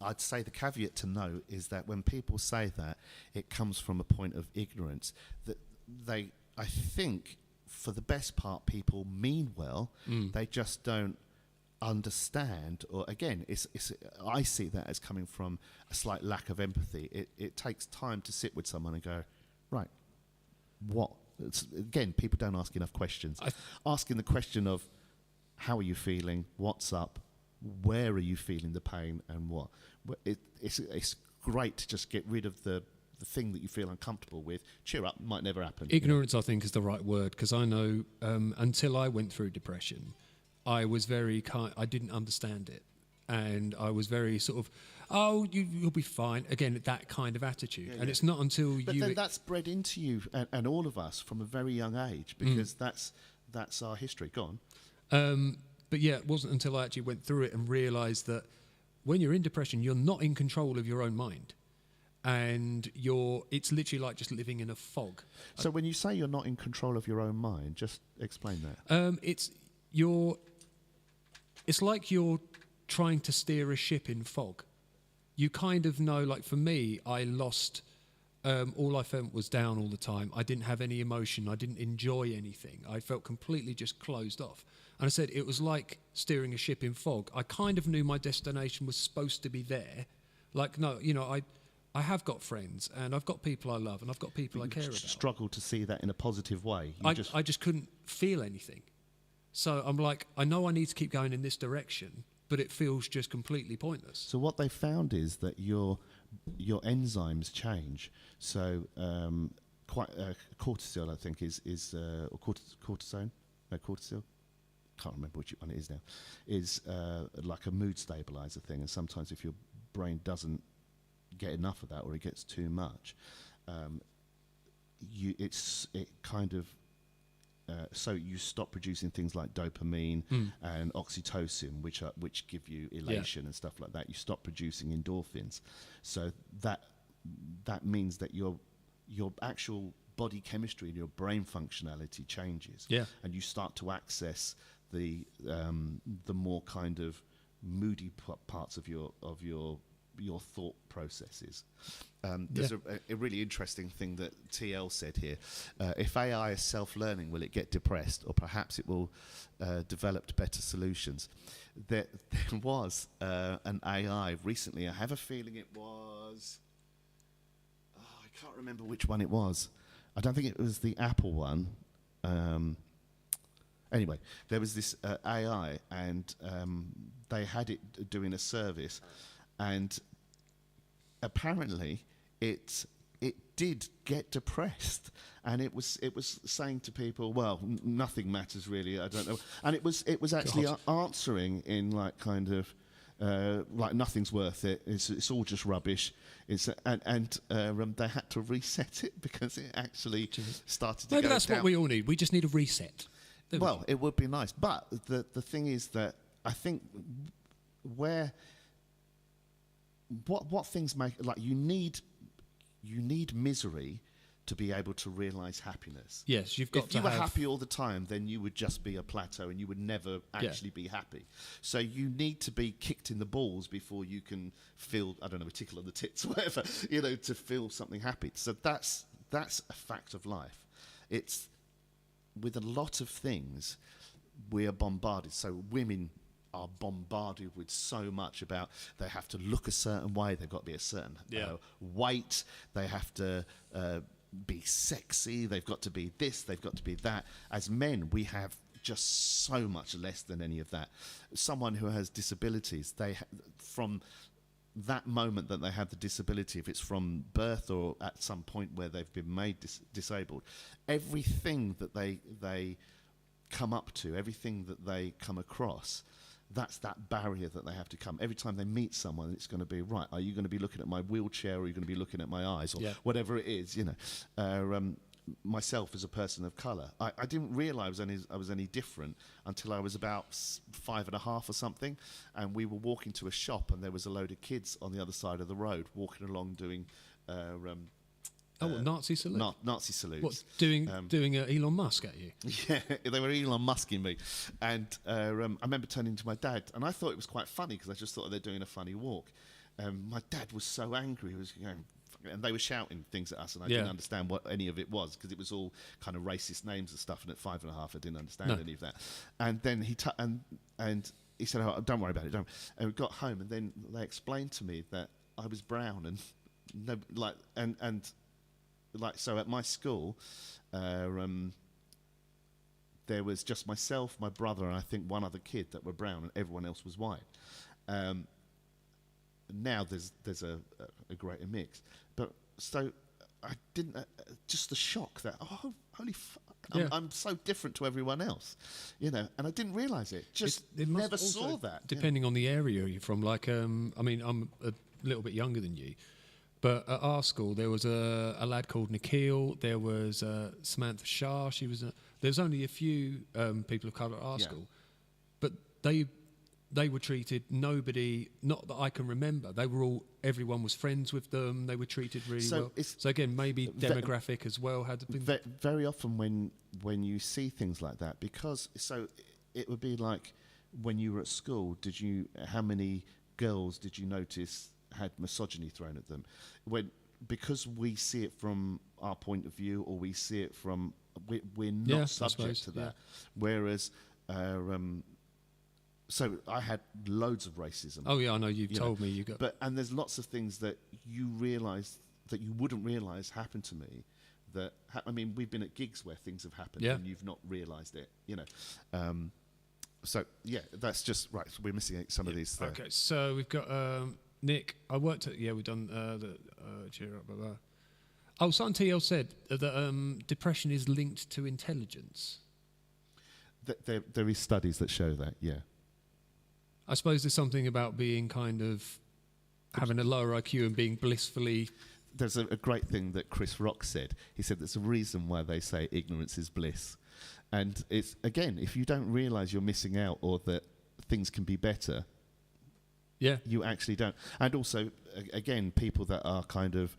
I'd say the caveat to note is that when people say that, it comes from a point of ignorance. That I think, for the best part, people mean well. They just don't understand, or again, I see that as coming from a slight lack of empathy. It takes time to sit with someone and go, right, what? Again, people don't ask enough questions. Asking the question of, how are you feeling? What's up? Where are you feeling the pain, and what? It's great to just get rid of the thing that you feel uncomfortable with. Cheer up, might never happen. Ignorance, I think, is the right word, because I know until I went through depression, I was very I didn't understand it, and I was very sort of, you'll be fine. Again, that kind of attitude, and it's not until But then that's bred into you and all of us from a very young age, because that's our history. Go on. But yeah, it wasn't until I actually went through it and realised that when you're in depression, you're not in control of your own mind. And it's literally like just living in a fog. So when you say you're not in control of your own mind, just explain that. It's like you're trying to steer a ship in fog. You kind of know, like for me, I lost, all I felt was down all the time. I didn't have any emotion. I didn't enjoy anything. I felt completely just closed off. And I said it was like steering a ship in fog. I kind of knew my destination was supposed to be there. Like, no, I have got friends, and I've got people I love, and I've got people I care about. Struggle to see that in a positive way. I just couldn't feel anything. So I'm like, I know I need to keep going in this direction, but it feels just completely pointless. So what they found is that your enzymes change. So cortisol, I think, is or cortisone. No, cortisol. Can't remember which one it is now. Is like a mood stabilizer thing, and sometimes if your brain doesn't get enough of that, or it gets too much, so you stop producing things like dopamine and oxytocin, which give you elation and stuff like that. You stop producing endorphins, so that means that your actual body chemistry and your brain functionality changes. Yeah. And you start to access the more kind of moody parts of your thought processes. There's a really interesting thing that TL said here. If AI is self-learning, will it get depressed, or perhaps it will develop better solutions? There was an AI recently. I have a feeling it was... I can't remember which one it was. I don't think it was the Apple one. Anyway, there was this AI, and they had it doing a service, and apparently it did get depressed, and it was saying to people, well, nothing matters really, I don't know, and it was actually answering in like kind of like nothing's worth it, it's all just rubbish, and they had to reset it because it actually started to Maybe go that's down. what we all need. We just need a reset. Well, it would be nice, but the thing is that I think what things make, like, you need misery to be able to realize happiness. Yes, you've got if to you were have... happy all the time, then you would just be a plateau and you would never actually be happy. So you need to be kicked in the balls before you can feel, I don't know, a tickle on the tits or whatever, you know, to feel something happy. So that's a fact of life. It's, with a lot of things, we are bombarded. So women are bombarded with so much about they have to look a certain way, they've got to be a certain weight, they have to be sexy, they've got to be this, they've got to be that. As men, we have just so much less than any of that. Someone who has disabilities, from that moment that they have the disability, if it's from birth or at some point where they've been made disabled, everything that they come up to, everything that they come across, that's that barrier that they have to come. Every time they meet someone, it's going to be, right, are you going to be looking at my wheelchair, or are you going to be looking at my eyes, or whatever it is, you know. Myself as a person of colour, I didn't realise I was any different until I was about 5.5 or something, and we were walking to a shop, and there was a load of kids on the other side of the road walking along doing Nazi salute? Nazi salutes. What, doing Elon Musk at you? Yeah, they were Elon Musking me. And I remember turning to my dad, and I thought it was quite funny because I just thought they're doing a funny walk. My dad was so angry. He was going, and they were shouting things at us, and I didn't understand what any of it was because it was all kind of racist names and stuff. And at 5.5, I didn't understand any of that. And then he he said, "Oh, don't worry about it." And we got home, and then they explained to me that I was brown, and so at my school, there was just myself, my brother, and I think one other kid that were brown, and everyone else was white. Now there's a greater mix, but so I didn't. Just the shock that, oh, holy fuck, I'm so different to everyone else, you know, and I didn't realise it. Just never saw that. Depending on the area you're from, like, I mean, I'm a little bit younger than you, but at our school there was a lad called Nikhil. There was Samantha Shah. There's only a few people of colour at our school, but they were treated, nobody, not that I can remember, everyone was friends with them, they were treated really well. So again, maybe demographic as well had been... Very often when you see things like that, because, so it would be like when you were at school, how many girls did you notice had misogyny thrown at them? Because we see it from our point of view, or we see it from, we're not subject to that. Whereas... so I had loads of racism. Oh yeah, I know, you've told me you got... And there's lots of things that you realise that you wouldn't realise happened to me. I mean, we've been at gigs where things have happened and you've not realised it, you know. So yeah, that's just right. So we're missing some of these. Okay, so we've got Nick. I worked at we've done the cheer up. Blah, blah. Oh, something TL said that depression is linked to intelligence. There is studies that show that. Yeah. I suppose there's something about being kind of having a lower IQ and being blissfully... There's a great thing that Chris Rock said. He said there's a reason why they say ignorance is bliss. And it's, again, if you don't realise you're missing out or that things can be better, you actually don't. And also, again, people that are kind of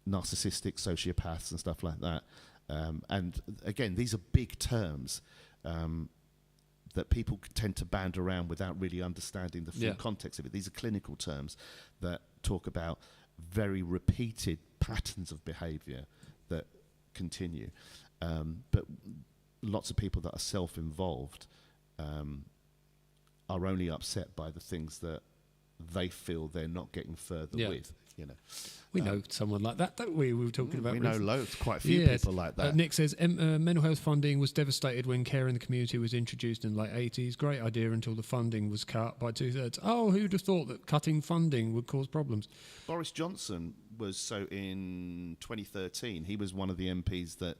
narcissistic, sociopaths and stuff like that. And again, these are big terms that people tend to band around without really understanding the full context of it. These are clinical terms that talk about very repeated patterns of behaviour that continue. But lots of people that are self-involved are only upset by the things that they feel they're not getting further with. You know, we know someone like that, don't we? We were talking about. We know loads, quite a few people like that. Nick says mental health funding was devastated when care in the community was introduced in the late 80s. Great idea until the funding was cut by 2/3. Oh, who'd have thought that cutting funding would cause problems? Boris Johnson was, so in 2013, he was one of the MPs that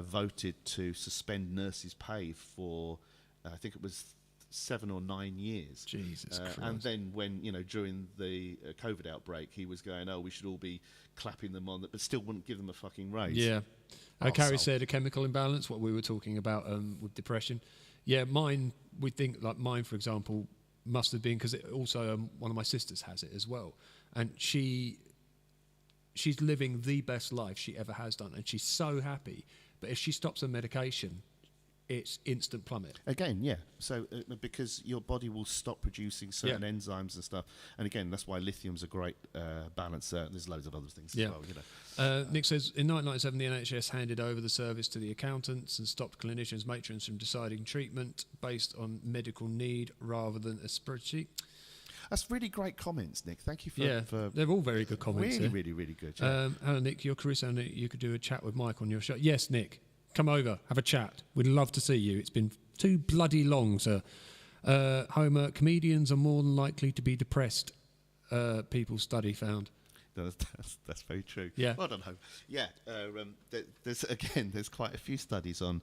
voted to suspend nurses' pay for, I think it was 7 or 9 years. Jesus Christ. And then when, during the COVID outbreak, he was going, we should all be clapping them on, but still wouldn't give them a fucking raise. Yeah. Carrie said a chemical imbalance, what we were talking about with depression. Yeah, mine, we think, like mine, for example, must have been, because also one of my sisters has it as well. And she's living the best life she ever has done, and she's so happy. But if she stops her medication, it's instant plummet. Again, yeah. So because your body will stop producing certain enzymes and stuff. And again, that's why lithium's a great balancer. There's loads of other things as well. Nick says, in 1997, the NHS handed over the service to the accountants and stopped clinicians, matrons from deciding treatment based on medical need rather than a spreadsheet. That's really great comments, Nick. Thank you for they're all very good comments. Really, really, really good. Yeah. Hello, Nick. You're Chris, and you could do a chat with Mike on your show. Yes, Nick. Come over, have a chat. We'd love to see you. It's been too bloody long, sir. Homer, comedians are more than likely to be depressed, people's study found. That's very true. Yeah. Well done, Homer. Yeah. There's quite a few studies on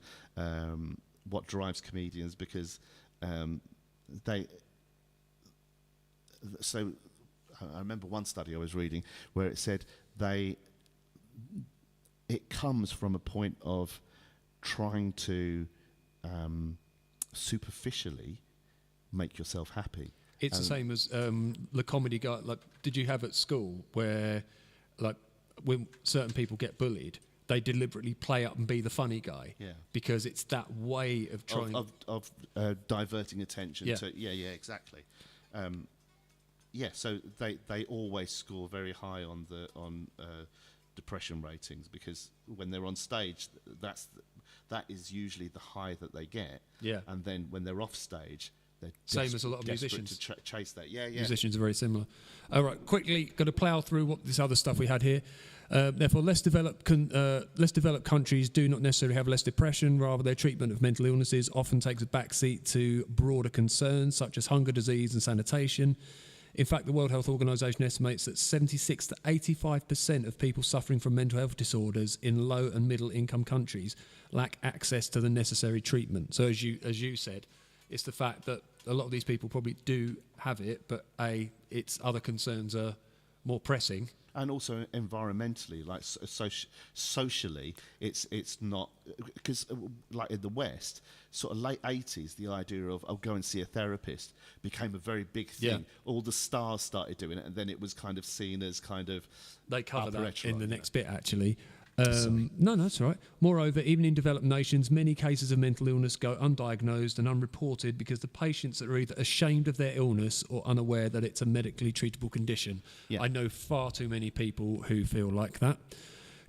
what drives comedians, because So I remember one study I was reading where it said it comes from a point of trying to superficially make yourself happy. It's the same as the comedy guy. Like, did you have at school where, like, when certain people get bullied, they deliberately play up and be the funny guy? Yeah. Because it's that way of trying of diverting attention. Exactly. So they always score very high on depression ratings, because when they're on stage, that is usually the high that they get. Yeah. And then when they're off stage, they're same as a lot of musicians to chase that. Yeah. Musicians are very similar. All right, quickly, got to plough through what this other stuff we had here. Therefore, less developed countries do not necessarily have less depression. Rather, their treatment of mental illnesses often takes a backseat to broader concerns such as hunger, disease, and sanitation. In fact, the World Health Organization estimates that 76 to 85% of people suffering from mental health disorders in low and middle income countries lack access to the necessary treatment. So as you said, it's the fact that a lot of these people probably do have it, but its other concerns are more pressing. And also environmentally, like socially, it's not, because like in the West, sort of late 80s, the idea of go and see a therapist became a very big thing. Yeah. All the stars started doing it, and then it was kind of seen as kind of they cover that echelon, in the next bit actually. No, that's all right. Moreover, even in developed nations, many cases of mental illness go undiagnosed and unreported because the patients are either ashamed of their illness or unaware that it's a medically treatable condition. Yeah. I know far too many people who feel like that.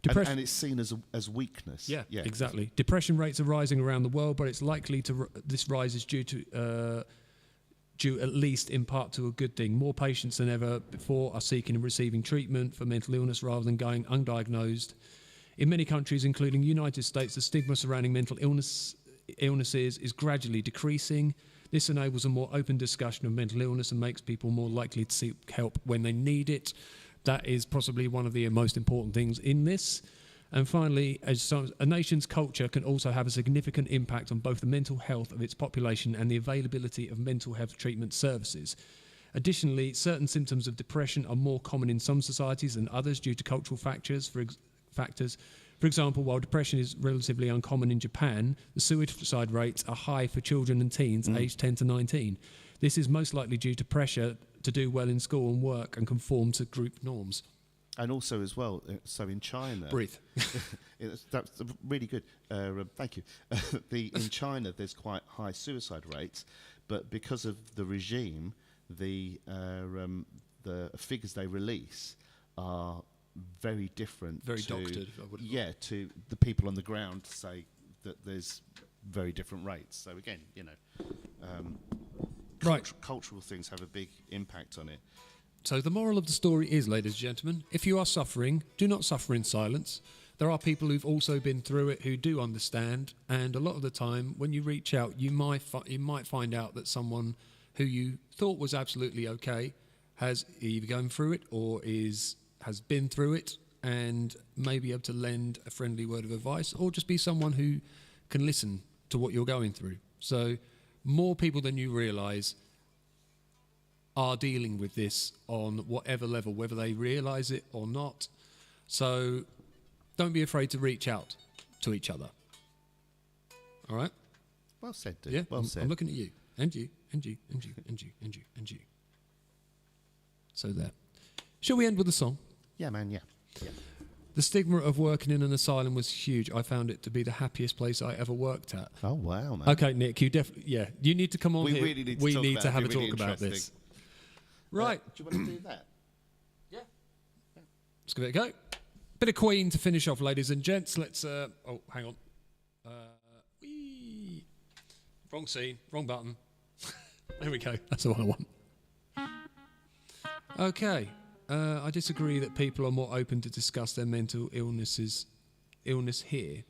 And it's seen as weakness. Yeah, exactly. Depression rates are rising around the world, but it's likely this rise is due at least in part to a good thing. More patients than ever before are seeking and receiving treatment for mental illness rather than going undiagnosed. In many countries, including the United States, the stigma surrounding mental illnesses is gradually decreasing. This enables a more open discussion of mental illness and makes people more likely to seek help when they need it. That is possibly one of the most important things in this. And finally, a nation's culture can also have a significant impact on both the mental health of its population and the availability of mental health treatment services. Additionally, certain symptoms of depression are more common in some societies than others due to cultural factors. For example, while depression is relatively uncommon in Japan, the suicide rates are high for children and teens aged 10 to 19. This is most likely due to pressure to do well in school and work and conform to group norms. And also as well, so in China... Breathe. That's really good. Thank you. In China, there's quite high suicide rates, but because of the regime, the figures they release are very different. Very doctored, I would have thought. To the people on the ground say that there's very different rates. So again, cultural things have a big impact on it. So the moral of the story is, ladies and gentlemen, if you are suffering, do not suffer in silence. There are people who've also been through it who do understand, and a lot of the time, when you reach out, you might find out that someone who you thought was absolutely okay has either gone through it or has been through it, and may be able to lend a friendly word of advice, or just be someone who can listen to what you're going through. So more people than you realise are dealing with this on whatever level, whether they realise it or not. So don't be afraid to reach out to each other. All right? Well said, dude. Yeah, well said. I'm looking at you. And you, and you, and you, and you, and you, and you. So there. Shall we end with a song? Yeah, man, yeah. The stigma of working in an asylum was huge. I found it to be the happiest place I ever worked at. Oh, wow, man. Okay, Nick, you you need to come on We here. really need to we talk need about to it. have a It'd be talk really about this. interesting. Right. Do you want to do that? Yeah. Let's give it a go. Bit of Queen to finish off, ladies and gents. Let's... oh, hang on. Whee. Wrong scene. Wrong button. There we go. That's the one I want. Okay. I disagree that people are more open to discuss their mental illness here.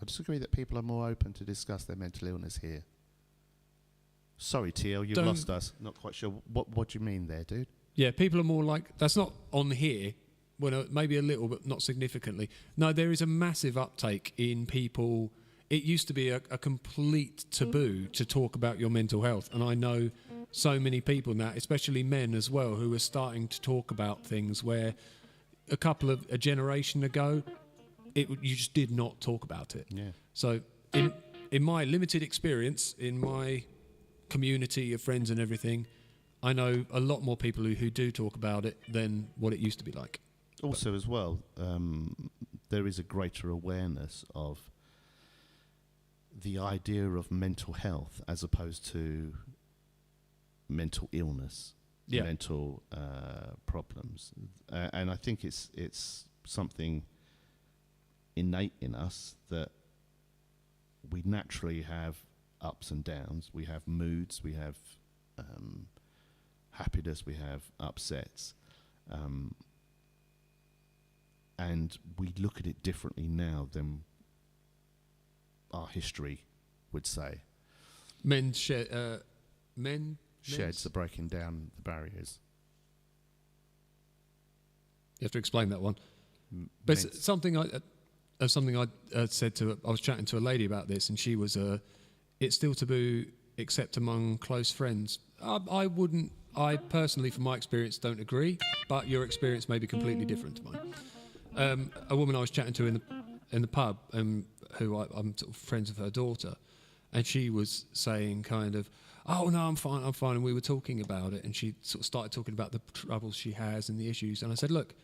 I disagree that people are more open to discuss their mental illness here. Sorry, TL, you've lost us. Not quite sure. What do you mean there, dude? Yeah, people are more like... That's not on here. Well, maybe a little, but not significantly. No, there is a massive uptake in people... It used to be a complete taboo to talk about your mental health. And I know so many people now, especially men as well, who are starting to talk about things where a generation ago, you just did not talk about it. Yeah. So in my limited experience, in my community of friends and everything, I know a lot more people who do talk about it than what it used to be like. Also, as well, there is a greater awareness of the idea of mental health as opposed to mental illness, mental problems, and I think it's something innate in us that we naturally have ups and downs. We have moods, we have happiness, we have upsets, and we look at it differently now than our history would say. Sheds are breaking down the barriers. You have to explain that one. But it's something I said to. I was chatting to a lady about this, and she was. It's still taboo, except among close friends. I personally, from my experience, don't agree. But your experience may be completely different to mine. A woman I was chatting to in the pub, who I'm sort of friends with her daughter, and she was saying kind of, "Oh no, I'm fine," and we were talking about it, and she sort of started talking about the troubles she has and the issues, and I said, "Look,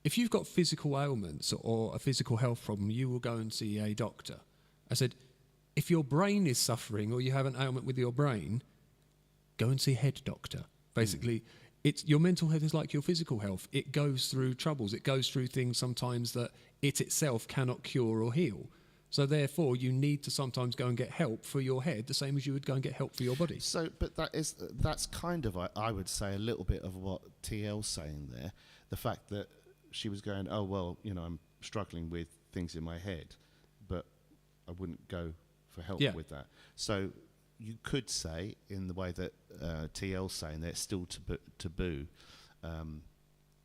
if you've got physical ailments or a physical health problem, you will go and see a doctor." I said, "If your brain is suffering or you have an ailment with your brain, go and see a head doctor." Basically, it's your mental health is like your physical health. It goes through troubles. It goes through things sometimes that it itself cannot cure or heal. So therefore, you need to sometimes go and get help for your head, the same as you would go and get help for your body. So, but that's kind of, I would say, a little bit of what TL's saying there. The fact that she was going, "Oh well, I'm struggling with things in my head, but I wouldn't go for help with that." So you could say, in the way that TL's saying, that it's still taboo,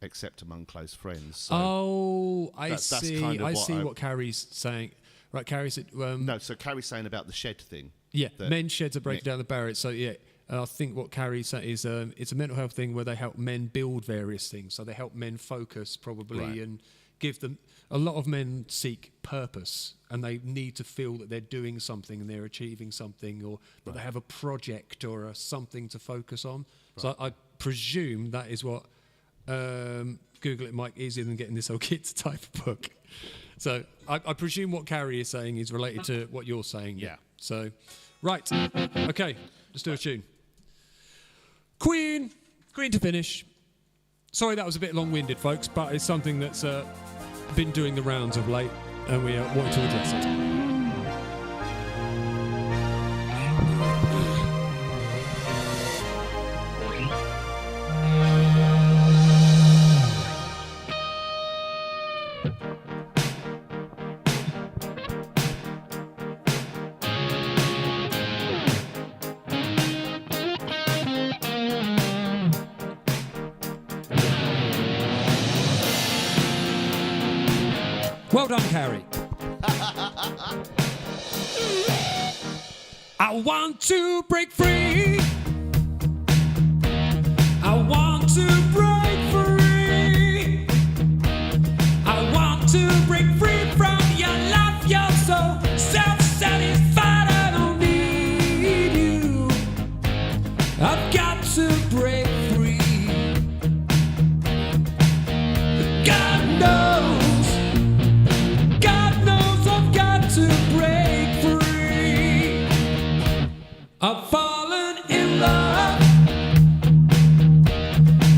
except among close friends. So I see. Kind of I see what Carrie's saying. Right, Carrie said... no, so Carrie's saying about the shed thing. Yeah, men's sheds are breaking down the barriers. So, yeah, I think what Carrie's saying is it's a mental health thing where they help men build various things. So they help men focus, probably, and give them... A lot of men seek purpose, and they need to feel that they're doing something and they're achieving something, or that they have a project or something to focus on. Right. So I presume that is what Google it, Mike, easier than getting this old kid to type a book. So I presume what Carrie is saying is related to what you're saying. Yeah. So, right. Okay, let's do a tune. Queen to finish. Sorry that was a bit long-winded, folks, but it's something that's been doing the rounds of late, and we wanted to address it. Well done, Carrie. I want to break free. I want to break free. I want to break free from your life. You're so self-satisfied. I don't need you. I've got to break free. God knows. To break free. I've fallen in love.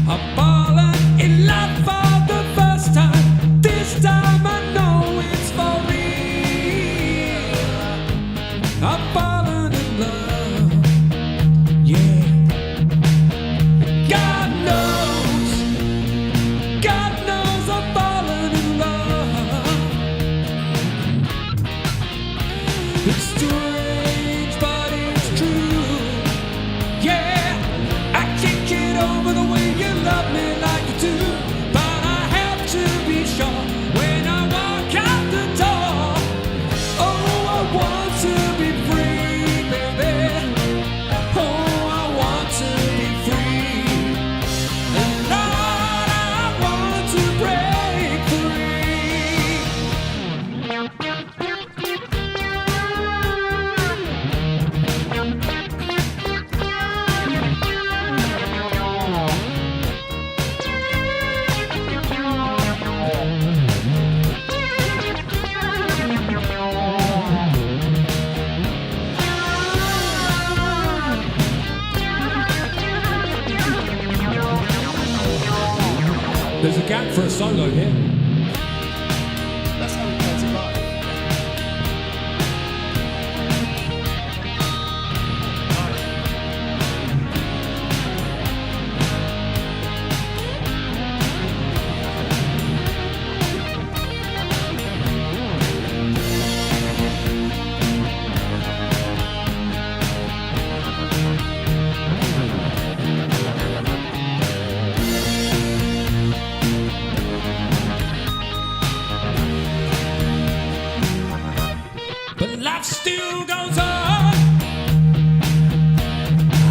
I've fallen in love for the first time. This time I know it's for real. I've fallen in love. Yeah. God knows I've fallen in love. It's strange, but it's true. Yeah, I can't get over the way you love me like you do. But I have to be sure when I walk out the door. Oh, I want to be free, baby. Oh, I want to be free. And Lord, I want to break free. There's a gap for a solo here. That's how we play it live. But life still goes on.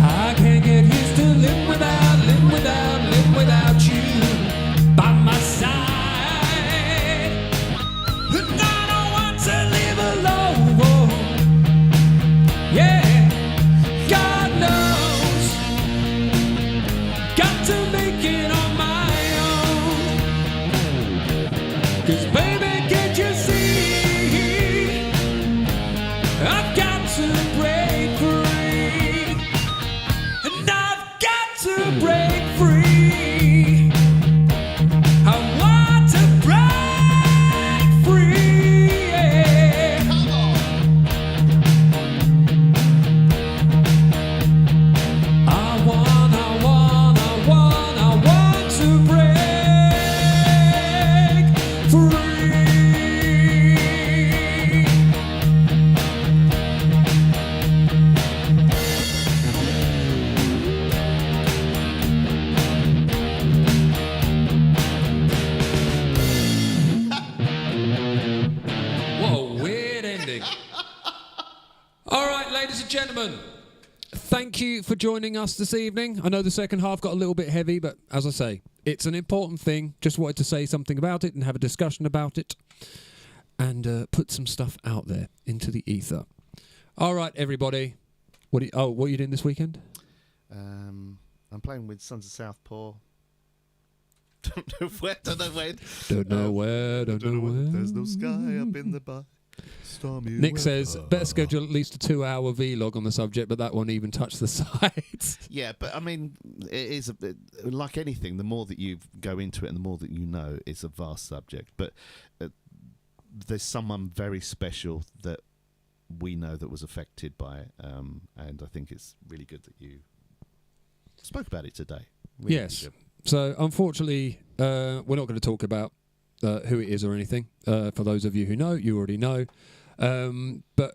I can't get used to living without you by my side. And I don't want to live alone. Yeah, God knows. Got to make it on my own. 'Cause baby, can't you see? I've got to break free. And I've got to break free. I want to break free. Yeah. Come on. I want to break free. What a weird ending. All right, ladies and gentlemen, thank you for joining us this evening. I know the second half got a little bit heavy, but as I say, it's an important thing. Just wanted to say something about it and have a discussion about it and put some stuff out there into the ether. All right, everybody. What are you doing this weekend? I'm playing with Sons of Southpaw Don't know where. Don't know where. There's no sky up in the bar. Stormy Nick weather. says, better schedule at least a 2-hour vlog on the subject, but that won't even touch the sides. Yeah, but I mean, it is like anything. The more that you go into it, and the more that you know, it's a vast subject. But there's someone very special that we know that was affected by it, and I think it's really good that you spoke about it today. Really Yes. good. So, unfortunately, we're not going to talk about who it is or anything. For those of you who know, you already know. But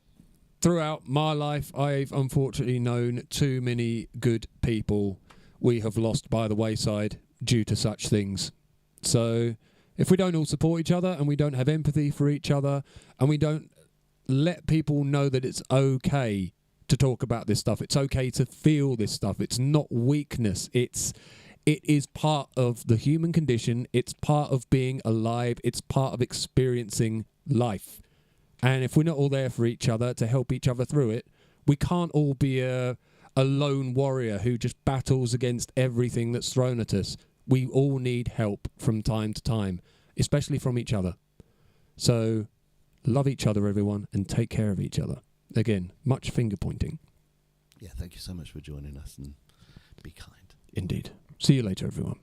throughout my life, I've unfortunately known too many good people we have lost by the wayside due to such things. So if we don't all support each other, and we don't have empathy for each other, and we don't let people know that it's okay to talk about this stuff, it's okay to feel this stuff, it's not weakness, it is part of the human condition, it's part of being alive, it's part of experiencing life. And if we're not all there for each other to help each other through it, we can't all be a lone warrior who just battles against everything that's thrown at us. We all need help from time to time, especially from each other. So love each other, everyone, and take care of each other. Again, much finger pointing. Yeah, thank you so much for joining us, and be kind. Indeed. See you later, everyone.